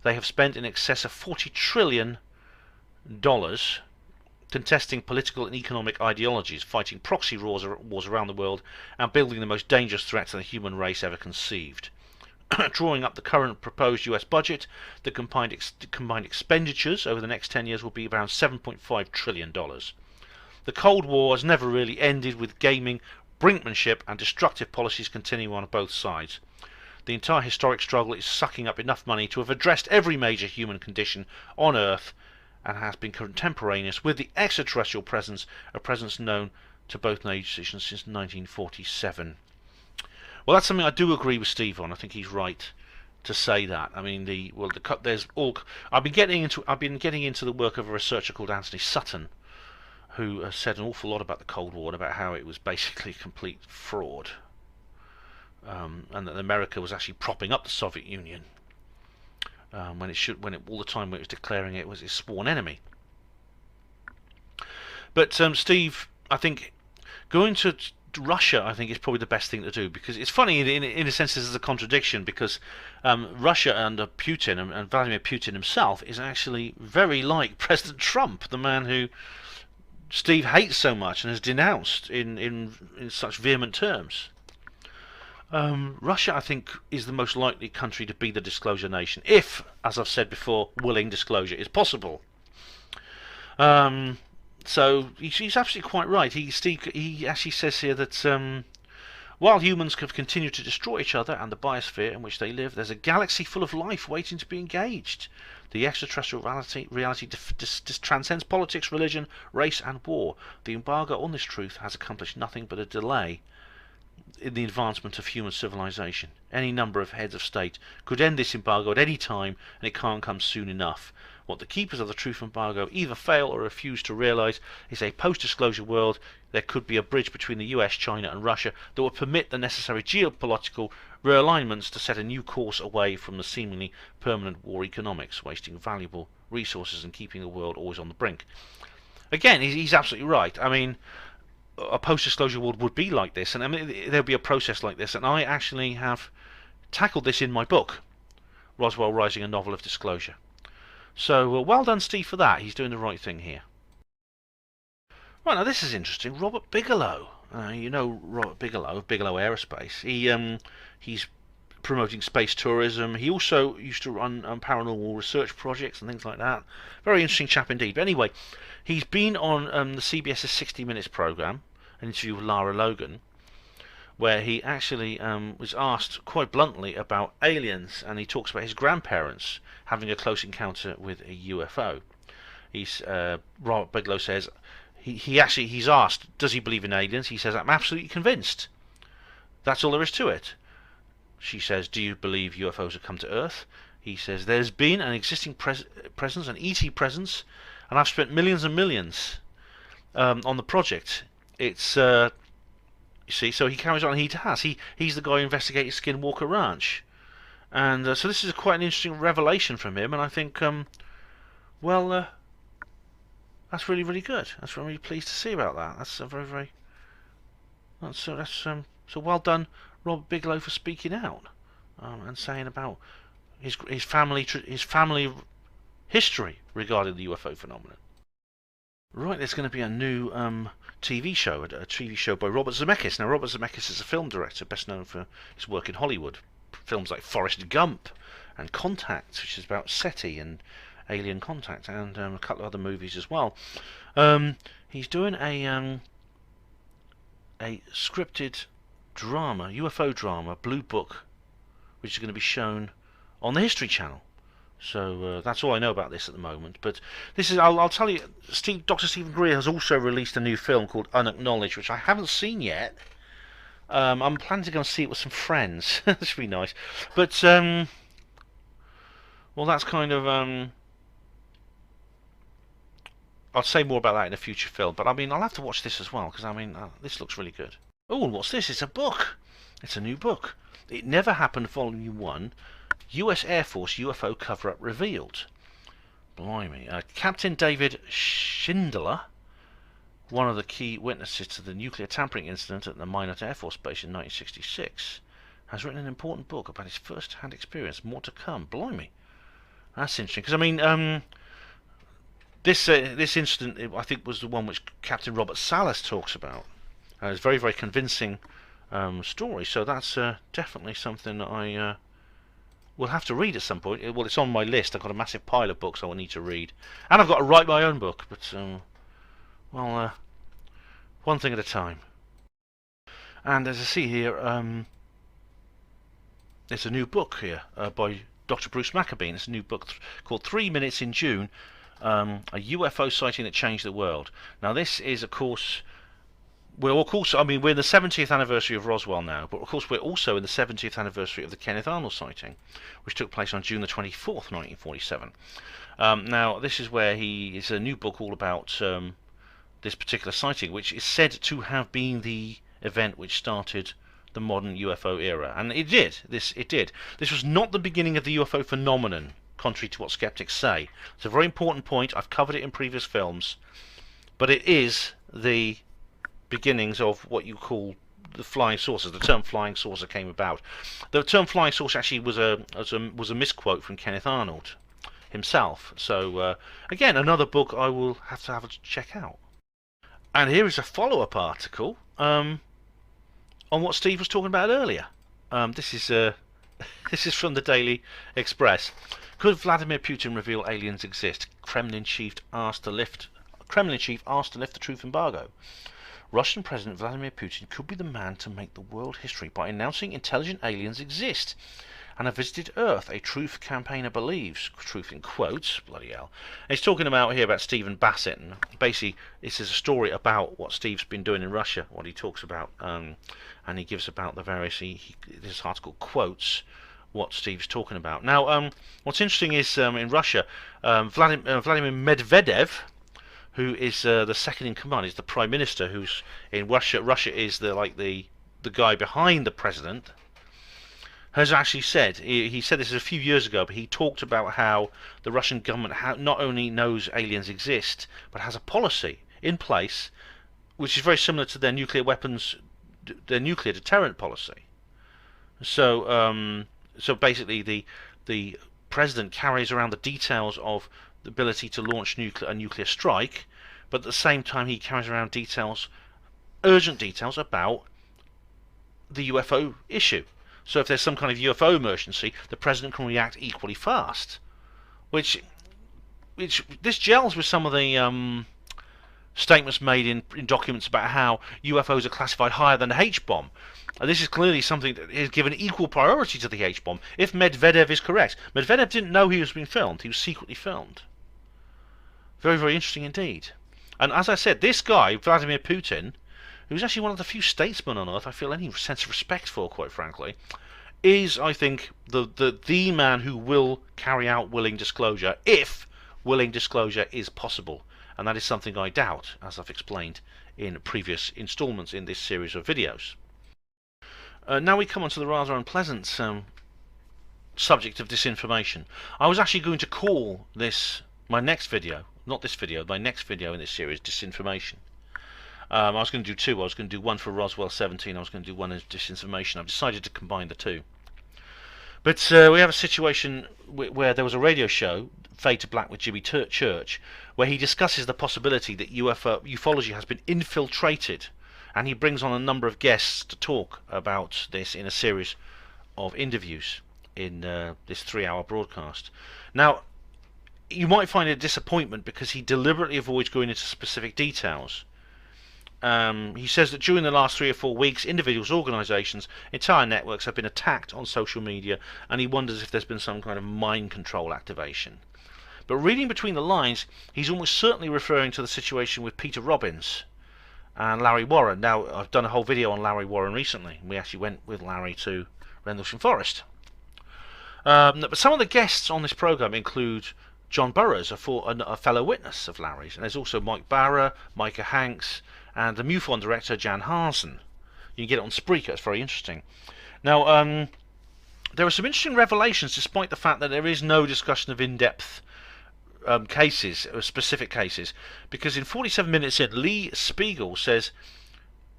they have spent in excess of $40 trillion contesting political and economic ideologies, fighting proxy wars around the world, and building the most dangerous threat to the human race ever conceived. Drawing up the current proposed US budget, the combined expenditures over the next 10 years will be around $7.5 trillion. The Cold War has never really ended, with gaming, brinkmanship, and destructive policies continuing on both sides. The entire historic struggle is sucking up enough money to have addressed every major human condition on Earth, and has been contemporaneous with the extraterrestrial presence, a presence known to both nations since 1947. Well, that's something I do agree with Steve on. I think he's right to say that. I mean, I've been getting into the work of a researcher called Anthony Sutton, who said an awful lot about the Cold War and about how it was basically a complete fraud. And that America was actually propping up the Soviet Union all the time when it was declaring it was its sworn enemy. But Steve, I think going to Russia, I think, is probably the best thing to do, because it's funny in a sense. This is a contradiction, because Russia under Putin and Vladimir Putin himself is actually very like President Trump, the man who Steve hates so much and has denounced in such vehement terms. Russia, I think, is the most likely country to be the disclosure nation, if, as I've said before, willing disclosure is possible. So he's absolutely quite right. He actually says here that while humans have continued to destroy each other and the biosphere in which they live, there's a galaxy full of life waiting to be engaged. The extraterrestrial reality transcends politics, religion, race, and war. The embargo on this truth has accomplished nothing but a delay in the advancement of human civilization. Any number of heads of state could end this embargo at any time, and it can't come soon enough. What the keepers of the truth embargo either fail or refuse to realize is a post-disclosure world. There could be a bridge between the US, China, and Russia that would permit the necessary geopolitical realignments to set a new course away from the seemingly permanent war economics, wasting valuable resources and keeping the world always on the brink. Again, he's absolutely right. I mean, a post-disclosure world would be like this, and I mean, there'll be a process like this, and I actually have tackled this in my book, Roswell Rising, a Novel of Disclosure. So well done, Steve, for that. He's doing the right thing here. Right, now this is interesting. Robert Bigelow. You know Robert Bigelow of Bigelow Aerospace. He's promoting space tourism. He also used to run paranormal research projects and things like that. Very interesting chap indeed. But anyway, he's been on the CBS's 60 Minutes program, an interview with Lara Logan, where he actually was asked quite bluntly about aliens, and he talks about his grandparents having a close encounter with a UFO. Robert Bigelow says he's asked, does he believe in aliens? He says, I'm absolutely convinced. That's all there is to it. She says, do you believe UFOs have come to Earth? He says, there's been an existing presence, an ET presence, and I've spent millions and millions on the project. It's you see, so he carries on. He's the guy who investigated Skinwalker Ranch, and so this is quite an interesting revelation from him. And I think, that's really, really good. That's what I'm really pleased to see about that. That's very, very. So well done, Robert Bigelow, for speaking out and saying about his family history regarding the UFO phenomenon. Right, there's going to be a new TV show, a TV show by Robert Zemeckis. Now, Robert Zemeckis is a film director, best known for his work in Hollywood. Films like Forrest Gump and Contact, which is about SETI and Alien Contact, and a couple of other movies as well. He's doing a scripted drama, UFO drama, Blue Book, which is going to be shown on the History Channel. So that's all I know about this at the moment. But this is, I'll tell you, Dr. Stephen Greer has also released a new film called Unacknowledged, which I haven't seen yet. I'm planning to go and see it with some friends. That should be nice. But well, that's kind of I'll say more about that in a future film. But I mean, I'll have to watch this as well because I mean, this looks really good. Oh, and what's this? It's a book. It's a new book. It Never Happened, Volume 1. U.S. Air Force UFO cover-up revealed. Blimey. Captain David Schindler, one of the key witnesses to the nuclear tampering incident at the Minot Air Force Base in 1966, has written an important book about his first-hand experience. More to come. Blimey. That's interesting. Because, I mean, this incident, I think, was the one which Captain Robert Salas talks about. It's a very, very convincing story. So that's definitely something that I will have to read at some point. Well, it's on my list. I've got a massive pile of books I will need to read. And I've got to write my own book. But, well, one thing at a time. And as I see here, there's a new book here by Dr. Bruce Maccabeen. It's a new book called 3 Minutes in June, a UFO sighting that changed the world. Now, this is, of course, we're in the 70th anniversary of Roswell now, but of course we're also in the 70th anniversary of the Kenneth Arnold sighting, which took place on June the 24th, 1947. Now, this is where it's a new book all about this particular sighting, which is said to have been the event which started the modern UFO era. And it did. It did. This was not the beginning of the UFO phenomenon, contrary to what skeptics say. It's a very important point. I've covered it in previous films. But it is the beginnings of what you call the flying saucers. The term flying saucer came about. The term flying saucer actually was a misquote from Kenneth Arnold himself. So again, another book I will have to check out. And here is a follow-up article on what Steve was talking about earlier. This is from the Daily Express. Could Vladimir Putin reveal aliens exist? Kremlin chief asked to lift the truth embargo. Russian President Vladimir Putin could be the man to make the world history by announcing intelligent aliens exist and have visited Earth, a truth campaigner believes. Truth in quotes, bloody hell. And he's talking about here about Stephen Bassett, and basically this is a story about what Steve's been doing in Russia, what he talks about, and he gives about the various, this article quotes what Steve's talking about. Now, what's interesting is in Russia, Vladimir Medvedev, who is the second in command, is the prime minister, who's in Russia. Russia is the guy behind the president. Has actually said, he said this a few years ago, but he talked about how the Russian government not only knows aliens exist, but has a policy in place which is very similar to their nuclear weapons, their nuclear deterrent policy. So, so basically, the president carries around the details of the ability to launch a nuclear strike, but at the same time he carries around urgent details about the UFO issue. So if there's some kind of UFO emergency, the president can react equally fast. Which this gels with some of the statements made in documents about how UFOs are classified higher than the H-bomb. And this is clearly something that is given equal priority to the H-bomb, if Medvedev is correct. Medvedev didn't know he was being filmed. He was secretly filmed. Very, very interesting indeed. And as I said, this guy, Vladimir Putin, who's actually one of the few statesmen on Earth I feel any sense of respect for, quite frankly, is, I think, the man who will carry out willing disclosure, if willing disclosure is possible. And that is something I doubt, as I've explained in previous installments in this series of videos. Now we come on to the rather unpleasant subject of disinformation. I was actually going to call this, my next video, not this video, my next video in this series, disinformation. I was going to do two. I was going to do one for Roswell 17. I was going to do one as disinformation. I've decided to combine the two. But we have a situation where there was a radio show, Fade to Black with Jimmy Church, where he discusses the possibility that ufology has been infiltrated, and he brings on a number of guests to talk about this in a series of interviews in this 3-hour broadcast. Now, you might find it a disappointment because he deliberately avoids going into specific details. He says that during the last 3 or 4 weeks, individuals, organisations, entire networks have been attacked on social media, and he wonders if there's been some kind of mind control activation. But reading between the lines, he's almost certainly referring to the situation with Peter Robbins and Larry Warren. Now, I've done a whole video on Larry Warren recently. We actually went with Larry to Rendlesham Forest. But some of the guests on this programme include John Burroughs, a fellow witness of Larry's. And there's also Mike Barra, Micah Hanks, and the MUFON director, Jan Harsen. You can get it on Spreaker, it's very interesting. Now, there are some interesting revelations, despite the fact that there is no discussion of in-depth cases, or specific cases, because in 47 minutes in, Lee Spiegel says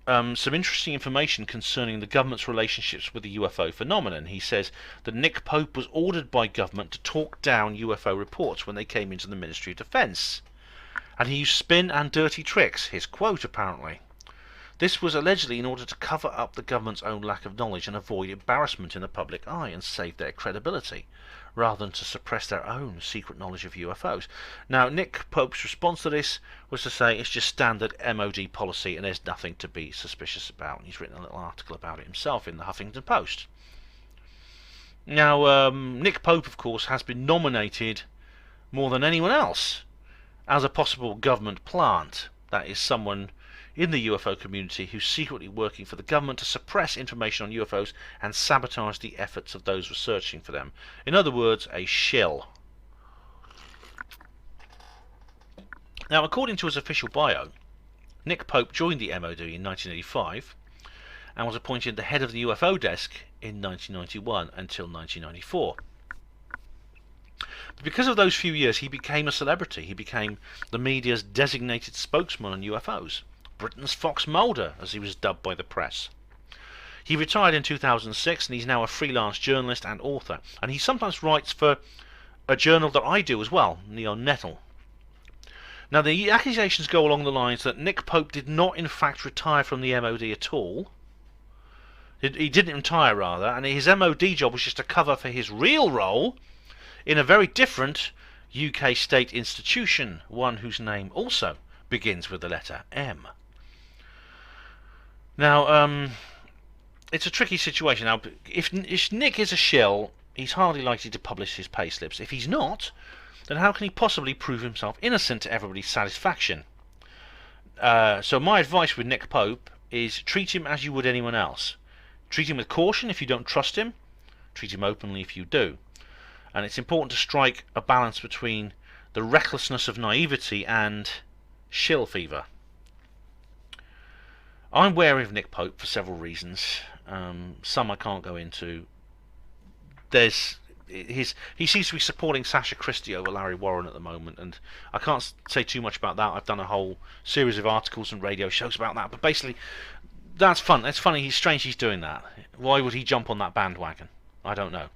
some interesting information concerning the government's relationships with the UFO phenomenon. He says that Nick Pope was ordered by government to talk down UFO reports when they came into the Ministry of Defence, and he used spin and dirty tricks, his quote apparently. This was allegedly in order to cover up the government's own lack of knowledge and avoid embarrassment in the public eye and save their credibility, rather than to suppress their own secret knowledge of UFOs. Now, Nick Pope's response to this was to say it's just standard MOD policy and there's nothing to be suspicious about. And he's written a little article about it himself in the Huffington Post. Now, Nick Pope, of course, has been nominated more than anyone else as a possible government plant. That is someone in the UFO community who's secretly working for the government to suppress information on UFOs and sabotage the efforts of those researching for them. In other words, a shill. Now, according to his official bio, Nick Pope joined the MOD in 1985 and was appointed the head of the UFO desk in 1991 until 1994. But because of those few years, he became a celebrity. He became the media's designated spokesman on UFOs. Britain's Fox Mulder, as he was dubbed by the press. He retired in 2006 and he's now a freelance journalist and author. And he sometimes writes for a journal that I do as well, Neon Nettle. Now, the accusations go along the lines that Nick Pope did not in fact retire from the MOD at all. He didn't retire, rather, and his MOD job was just a cover for his real role in a very different UK state institution, one whose name also begins with the letter M. Now, it's a tricky situation. Now, if Nick is a shill, he's hardly likely to publish his payslips. If he's not, then how can he possibly prove himself innocent to everybody's satisfaction? So my advice with Nick Pope is treat him as you would anyone else. Treat him with caution if you don't trust him. Treat him openly if you do. And it's important to strike a balance between the recklessness of naivety and shill fever. I'm wary of Nick Pope for several reasons. Some I can't go into. He seems to be supporting Sasha Christie over Larry Warren at the moment, and I can't say too much about that. I've done a whole series of articles and radio shows about that, but basically, that's fun. That's funny. He's strange he's doing that. Why would he jump on that bandwagon? I don't know.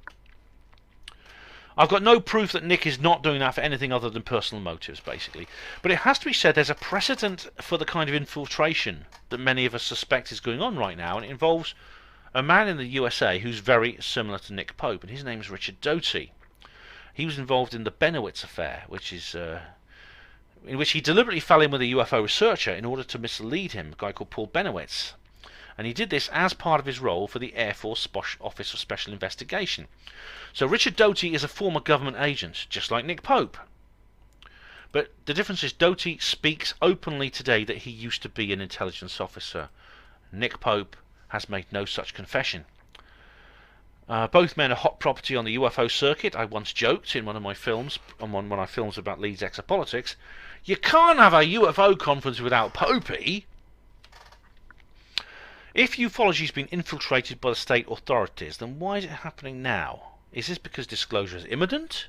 I've got no proof that Nick is not doing that for anything other than personal motives, basically. But it has to be said there's a precedent for the kind of infiltration that many of us suspect is going on right now, and it involves a man in the USA who's very similar to Nick Pope, and his name is Richard Doty. He was involved in the Benowitz affair, which is in which he deliberately fell in with a UFO researcher in order to mislead him, a guy called Paul Benowitz. And he did this as part of his role for the Air Force Office of Special Investigation. So Richard Doty is a former government agent, just like Nick Pope. But the difference is Doty speaks openly today that he used to be an intelligence officer. Nick Pope has made no such confession. Both men are hot property on the UFO circuit. I once joked in one of my films, on one of my films about Leeds exopolitics, you can't have a UFO conference without Popey. If ufology's been infiltrated by the state authorities, then why is it happening now? Is this because disclosure is imminent?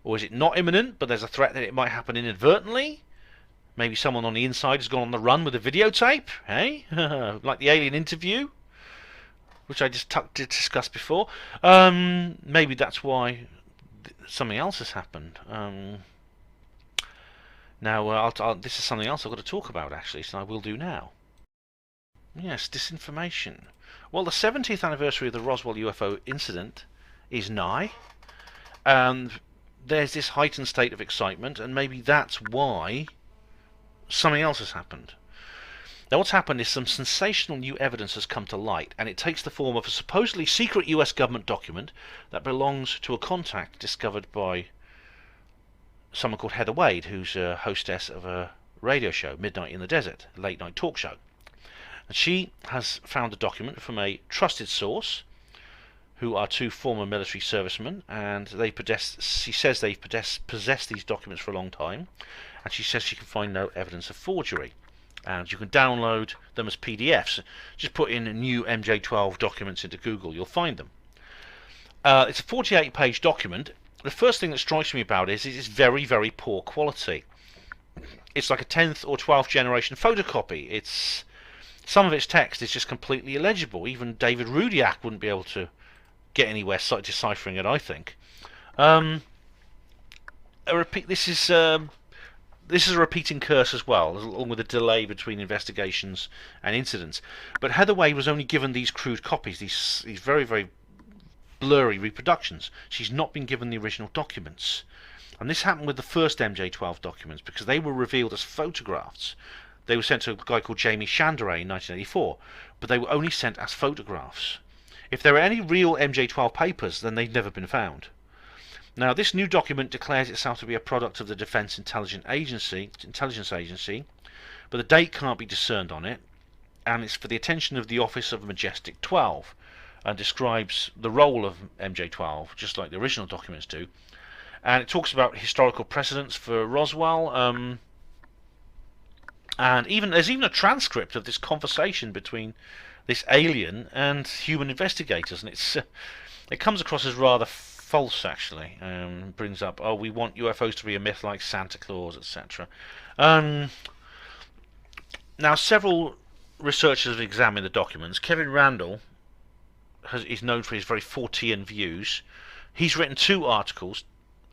Or is it not imminent, but there's a threat that it might happen inadvertently? Maybe someone on the inside has gone on the run with a videotape, eh? Like the alien interview, which I just discussed before. Maybe that's why something else has happened. Now, this is something else I've got to talk about, actually, so I will do now. Yes, disinformation. Well, the 70th anniversary of the Roswell UFO incident is nigh, and there's this heightened state of excitement, and maybe that's why something else has happened. Now, what's happened is some sensational new evidence has come to light, and it takes the form of a supposedly secret US government document that belongs to a contact discovered by someone called Heather Wade, who's a hostess of a radio show, Midnight in the Desert, a late-night talk show. And she has found a document from a trusted source who are two former military servicemen, and she says they've possessed these documents for a long time, and she says she can find no evidence of forgery. And you can download them as PDFs. Just put in new MJ12 documents into Google, you'll find them. It's a 48-page document. The first thing that strikes me about it is it's very, very poor quality. It's like a 10th or 12th generation photocopy. Some of its text is just completely illegible. Even David Rudiak wouldn't be able to get anywhere deciphering it, I think. I repeat, this is a repeating curse as well, along with a delay between investigations and incidents. But Heatherway was only given these crude copies, these very, very blurry reproductions. She's not been given the original documents. And this happened with the first MJ12 documents, because they were revealed as photographs. They were sent to a guy called Jamie Chandray in 1984, but they were only sent as photographs. If there are any real MJ12 papers, then they've never been found. Now, this new document declares itself to be a product of the Defense Intelligence Agency, but the date can't be discerned on it, and it's for the attention of the Office of Majestic 12, and describes the role of MJ12, just like the original documents do. And it talks about historical precedents for Roswell, and there's even a transcript of this conversation between this alien and human investigators, and it comes across as rather false, actually. Brings up, we want UFOs to be a myth like Santa Claus, etc. Now, several researchers have examined the documents. Kevin Randall is known for his very Fortean views. He's written 2 articles,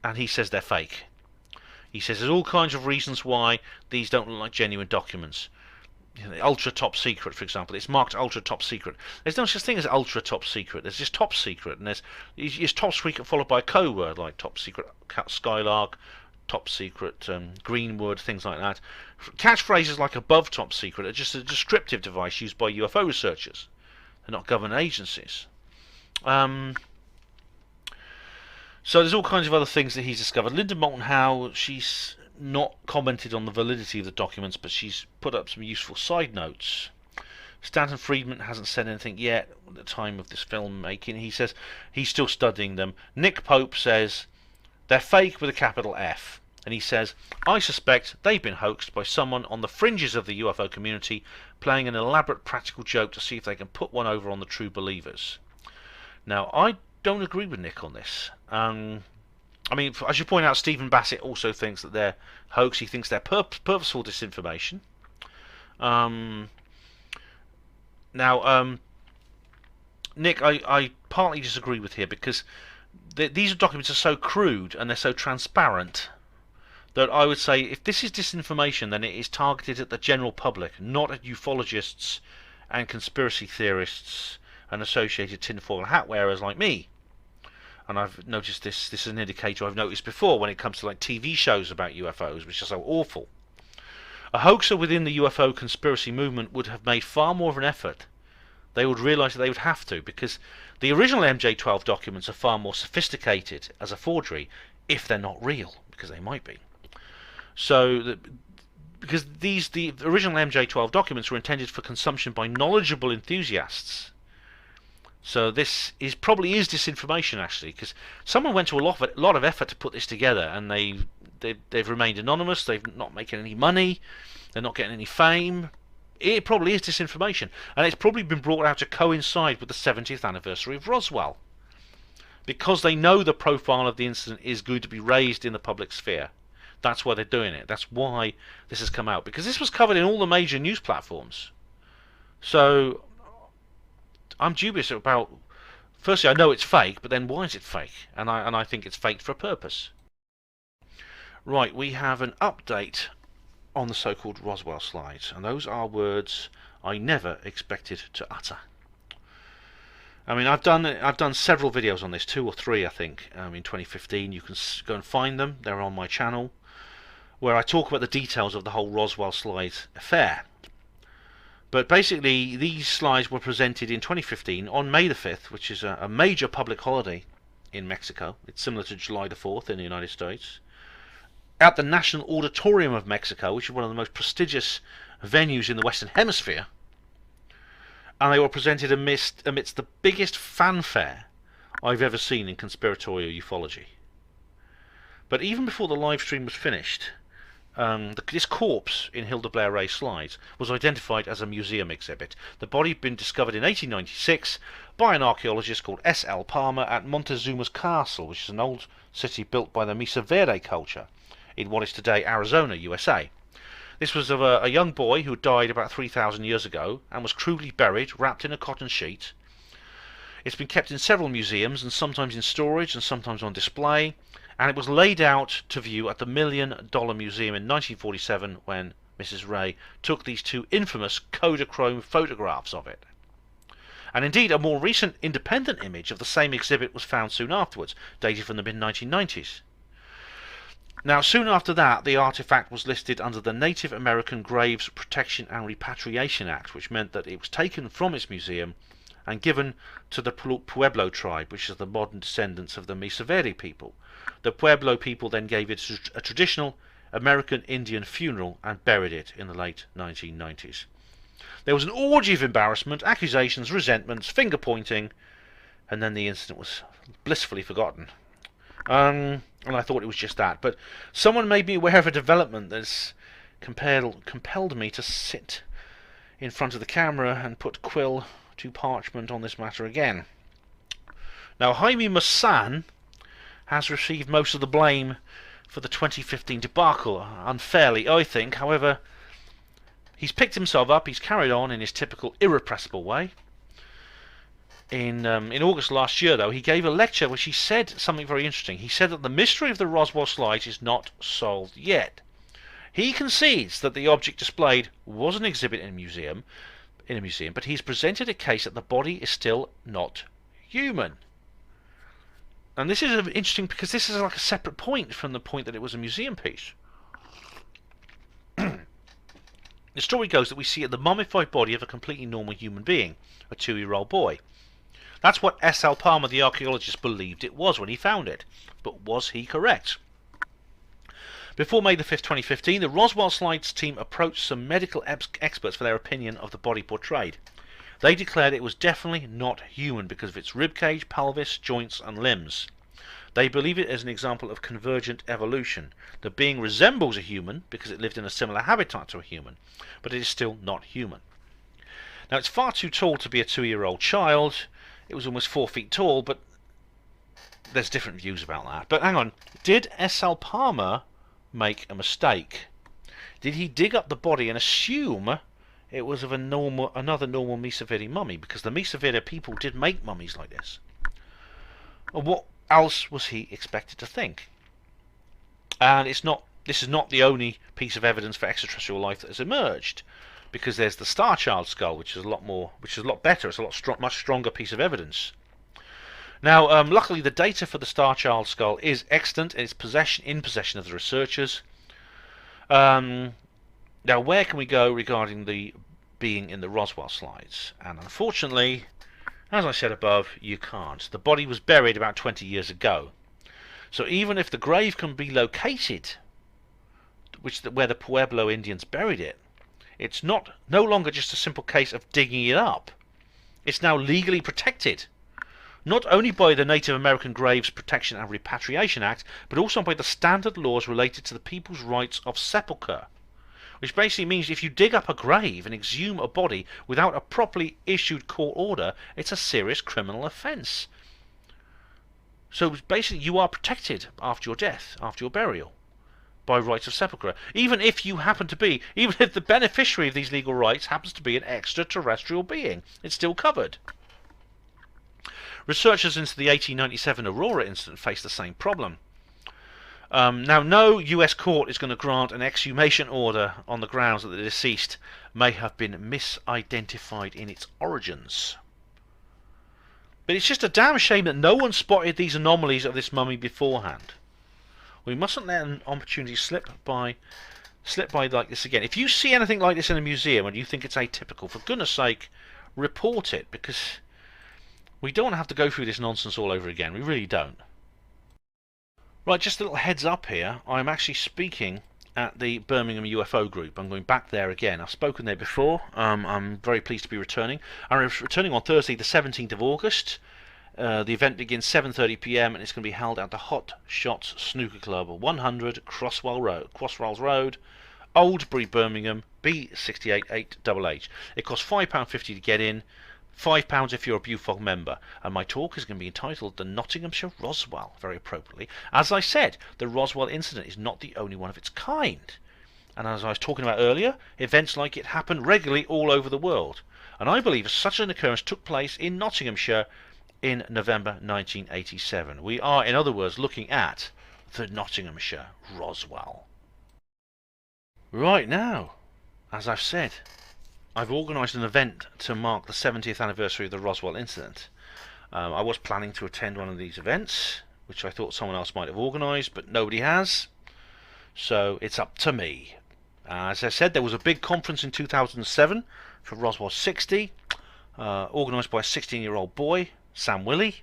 and he says they're fake. He says there's all kinds of reasons why these don't look like genuine documents. Ultra top secret, for example. It's marked ultra top secret. There's no such thing as ultra top secret. There's just top secret, and there's top secret followed by a code word like top secret Skylark, top secret Greenwood, things like that. Catchphrases like above top secret are just a descriptive device used by UFO researchers. They're not government agencies. So there's all kinds of other things that he's discovered. Linda Moulton Howe, she's not commented on the validity of the documents, but she's put up some useful side notes. Stanton Friedman hasn't said anything yet at the time of this film making. He says he's still studying them. Nick Pope says they're fake with a capital F, and he says, I suspect they've been hoaxed by someone on the fringes of the UFO community playing an elaborate practical joke to see if they can put one over on the true believers. Now, I don't agree with Nick on this. I mean, I should point out, Stephen Bassett also thinks that they're hoax. He thinks they're purposeful disinformation. Nick, I partly disagree with here, because these documents are so crude and they're so transparent that I would say if this is disinformation, then it is targeted at the general public, not at ufologists and conspiracy theorists and associated tinfoil hat wearers like me. And I've noticed this is an indicator I've noticed before when it comes to like TV shows about UFOs, which are so awful. A hoaxer within the UFO conspiracy movement would have made far more of an effort. They would realise that they would have to, because the original MJ12 documents are far more sophisticated as a forgery, if they're not real, because they might be. So, because the original MJ12 documents were intended for consumption by knowledgeable enthusiasts. So this probably is disinformation, actually, because someone went to a lot of effort to put this together, and they've remained anonymous. They've not making any money. They're not getting any fame. It probably is disinformation, and it's probably been brought out to coincide with the 70th anniversary of Roswell, because they know the profile of the incident is going to be raised in the public sphere. That's why they're doing it. That's why this has come out, because this was covered in all the major news platforms. So I'm dubious about, firstly, I know it's fake, but then why is it fake? And I think it's faked for a purpose. Right, we have an update on the so-called Roswell slides, and those are words I never expected to utter. I mean, I've done several videos on this, 2 or 3 I think, in 2015. You can go and find them. They're on my channel, where I talk about the details of the whole Roswell slides affair. But basically, these slides were presented in 2015 on May the 5th, which is a major public holiday in Mexico. It's similar to July the 4th in the United States. At the National Auditorium of Mexico, which is one of the most prestigious venues in the Western Hemisphere. And they were presented amidst the biggest fanfare I've ever seen in conspiratorial ufology. But even before the live stream was finished, this corpse in Hilda Blair Ray slides was identified as a museum exhibit. The body had been discovered in 1896 by an archaeologist called S.L. Palmer at Montezuma's Castle, which is an old city built by the Mesa Verde culture in what is today Arizona, USA. This was of a young boy who died about 3,000 years ago and was crudely buried, wrapped in a cotton sheet. It's been kept in several museums and sometimes in storage and sometimes on display, and it was laid out to view at the $1 Million Museum in 1947 when Mrs. Ray took these two infamous Kodachrome photographs of it. And indeed, a more recent independent image of the same exhibit was found soon afterwards, dated from the mid-1990s. Now, soon after that, the artifact was listed under the Native American Graves Protection and Repatriation Act, which meant that it was taken from its museum and given to the Pueblo tribe, which is the modern descendants of the Mesa Verde people. The Pueblo people then gave it a traditional American Indian funeral and buried it in the late 1990s. There was an orgy of embarrassment, accusations, resentments, finger-pointing, and then the incident was blissfully forgotten. And I thought it was just that. But someone made me aware of a development that's compelled me to sit in front of the camera and put quill to parchment on this matter again. Now, Jaime Maussan has received most of the blame for the 2015 debacle, unfairly, I think. However, he's picked himself up, he's carried on in his typical irrepressible way. In August last year, though, he gave a lecture which he said something very interesting. He said that the mystery of the Roswell slides is not solved yet. He concedes that the object displayed was an exhibit in a museum, but he's presented a case that the body is still not human. And this is interesting because this is like a separate point from the point that it was a museum piece. The story goes that we see the mummified body of a completely normal human being, a 2-year-old boy. That's what S.L. Palmer, the archaeologist, believed it was when he found it. But was he correct? Before May the 5th, 2015, the Roswell Slides team approached some medical experts for their opinion of the body portrayed. They declared it was definitely not human because of its ribcage, pelvis, joints and limbs. They believe it as an example of convergent evolution. The being resembles a human because it lived in a similar habitat to a human, but it is still not human. Now, it's far too tall to be a 2-year-old child. It was almost 4 feet tall, but there's different views about that. But hang on, did S.L. Palmer make a mistake? Did he dig up the body and assume it was of another normal Mesa Verde mummy? Because the Mesa Verde people did make mummies like this. Or what else was he expected to think? And this is not the only piece of evidence for extraterrestrial life that has emerged, because there's the Star Child skull, which is a lot better. It's a much stronger piece of evidence. Now, luckily, the data for the Star Child skull is extant. It's in possession of the researchers. Now, where can we go regarding the being in the Roswell slides? And unfortunately, as I said above, you can't. The body was buried about 20 years ago. So even if the grave can be located, where the Pueblo Indians buried it, it's no longer just a simple case of digging it up. It's now legally protected, not only by the Native American Graves Protection and Repatriation Act, but also by the standard laws related to the people's rights of sepulture, which basically means if you dig up a grave and exhume a body without a properly issued court order, it's a serious criminal offence. So basically you are protected after your death, after your burial, by rights of sepulture, even if the beneficiary of these legal rights happens to be an extraterrestrial being. It's still covered. Researchers into the 1897 Aurora incident faced the same problem. Now, no US court is going to grant an exhumation order on the grounds that the deceased may have been misidentified in its origins. But it's just a damn shame that no one spotted these anomalies of this mummy beforehand. We mustn't let an opportunity slip by like this again. If you see anything like this in a museum and you think it's atypical, for goodness sake, report it, because we don't want to have to go through this nonsense all over again. We really don't. Right, just a little heads up here. I'm actually speaking at the Birmingham UFO group. I'm going back there again. I've spoken there before. I'm very pleased to be returning. I'm returning on Thursday the 17th of August The event begins 7:30 p.m. and it's going to be held at the Hot Shots Snooker Club, 100 Crosswells Road, Oldbury, Birmingham, B688HH. It costs £5.50 to get in, £5 if you're a BUFOG member, and my talk is going to be entitled The Nottinghamshire Roswell, very appropriately. As I said, the Roswell Incident is not the only one of its kind, and as I was talking about earlier, events like it happen regularly all over the world, and I believe such an occurrence took place in Nottinghamshire in November 1987. We are, in other words, looking at the Nottinghamshire Roswell. Right now, as I've said, I've organised an event to mark the 70th anniversary of the Roswell Incident. I was planning to attend one of these events, which I thought someone else might have organised, but nobody has, so it's up to me. As I said, there was a big conference in 2007 for Roswell 60, organised by a 16-year-old boy, Sam Willey.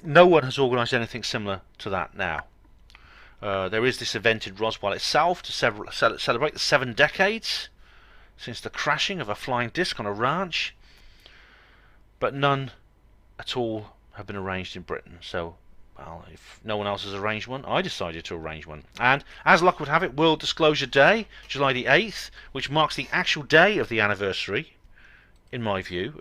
No one has organised anything similar to that now. There is this event in Roswell itself to celebrate the 7 decades since the crashing of a flying disc on a ranch, but none at all have been arranged in Britain. So, well, if no one else has arranged one, I decided to arrange one. And as luck would have it, World Disclosure Day, July the 8th, which marks the actual day of the anniversary, in my view,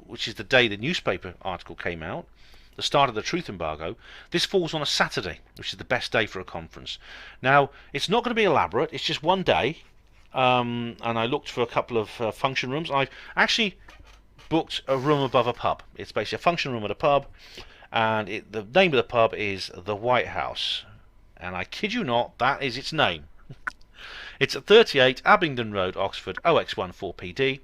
which is the day the newspaper article came out, the start of the truth embargo. This falls on a Saturday, which is the best day for a conference. Now, it's not going to be elaborate, it's just one day, and I looked for a couple of function rooms. I've actually booked a room above a pub. It's basically a function room at a pub, and the name of the pub is the White House, and I kid you not, that is its name. It's at 38 Abingdon Road, Oxford, OX14PD.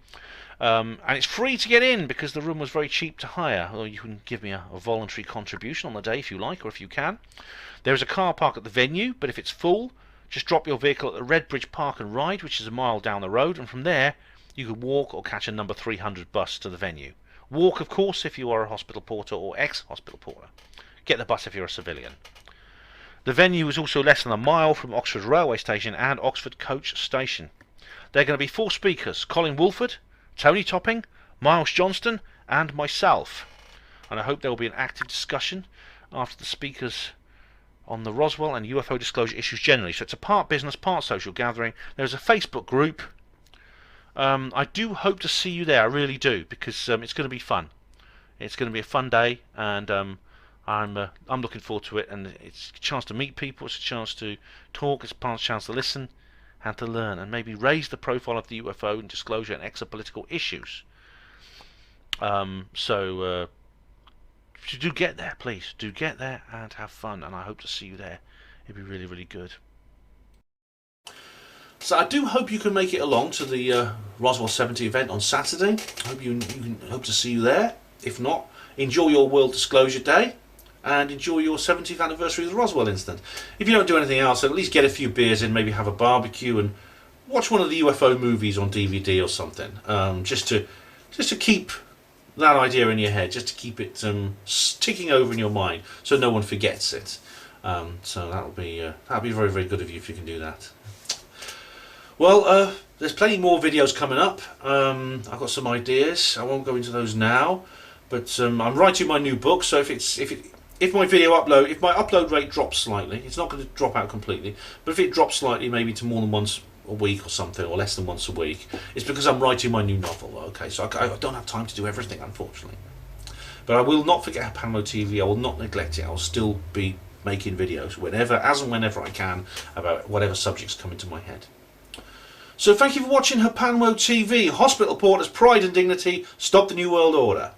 And it's free to get in because the room was very cheap to hire. Or you can give me a voluntary contribution on the day if you like, or if you can. There is a car park at the venue, but if it's full, just drop your vehicle at the Redbridge Park and Ride, which is a mile down the road, and from there you can walk or catch a number 300 bus to the venue. Walk, of course, if you are a hospital porter or ex-hospital porter. Get the bus if you're a civilian. The venue is also less than a mile from Oxford Railway Station and Oxford Coach Station. There are going to be 4 speakers: Colin Woolford, Tony Topping, Miles Johnston and myself, and I hope there will be an active discussion after the speakers on the Roswell and UFO disclosure issues generally. So it's a part business, part social gathering. There's a Facebook group. I do hope to see you there, I really do, because it's going to be fun. It's going to be a fun day, and I'm looking forward to it, and it's a chance to meet people, it's a chance to talk, it's a chance to listen and to learn, and maybe raise the profile of the UFO and disclosure and exopolitical issues. So do get there, please. Do get there and have fun, and I hope to see you there. It'd be really, really good. So I do hope you can make it along to the Roswell 70 event on Saturday. I hope you can hope to see you there. If not, enjoy your World Disclosure Day and enjoy your 70th anniversary of the Roswell Incident. If you don't do anything else, at least get a few beers in, maybe have a barbecue and watch one of the UFO movies on DVD or something, just to keep that idea in your head, just to keep it ticking over in your mind, so no one forgets it. So that'll be very, very good of you if you can do that. Well, there's plenty more videos coming up. I've got some ideas. I won't go into those now, but I'm writing my new book. So if my upload rate drops slightly, it's not going to drop out completely, but if it drops slightly, maybe to more than once a week or something, or less than once a week, it's because I'm writing my new novel. Okay, so I don't have time to do everything, unfortunately. But I will not forget Panmo TV. I will not neglect it. I will still be making videos as and whenever I can about whatever subjects come into my head. So thank you for watching Panmo TV. Hospital Porters, Pride and Dignity, Stop the New World Order.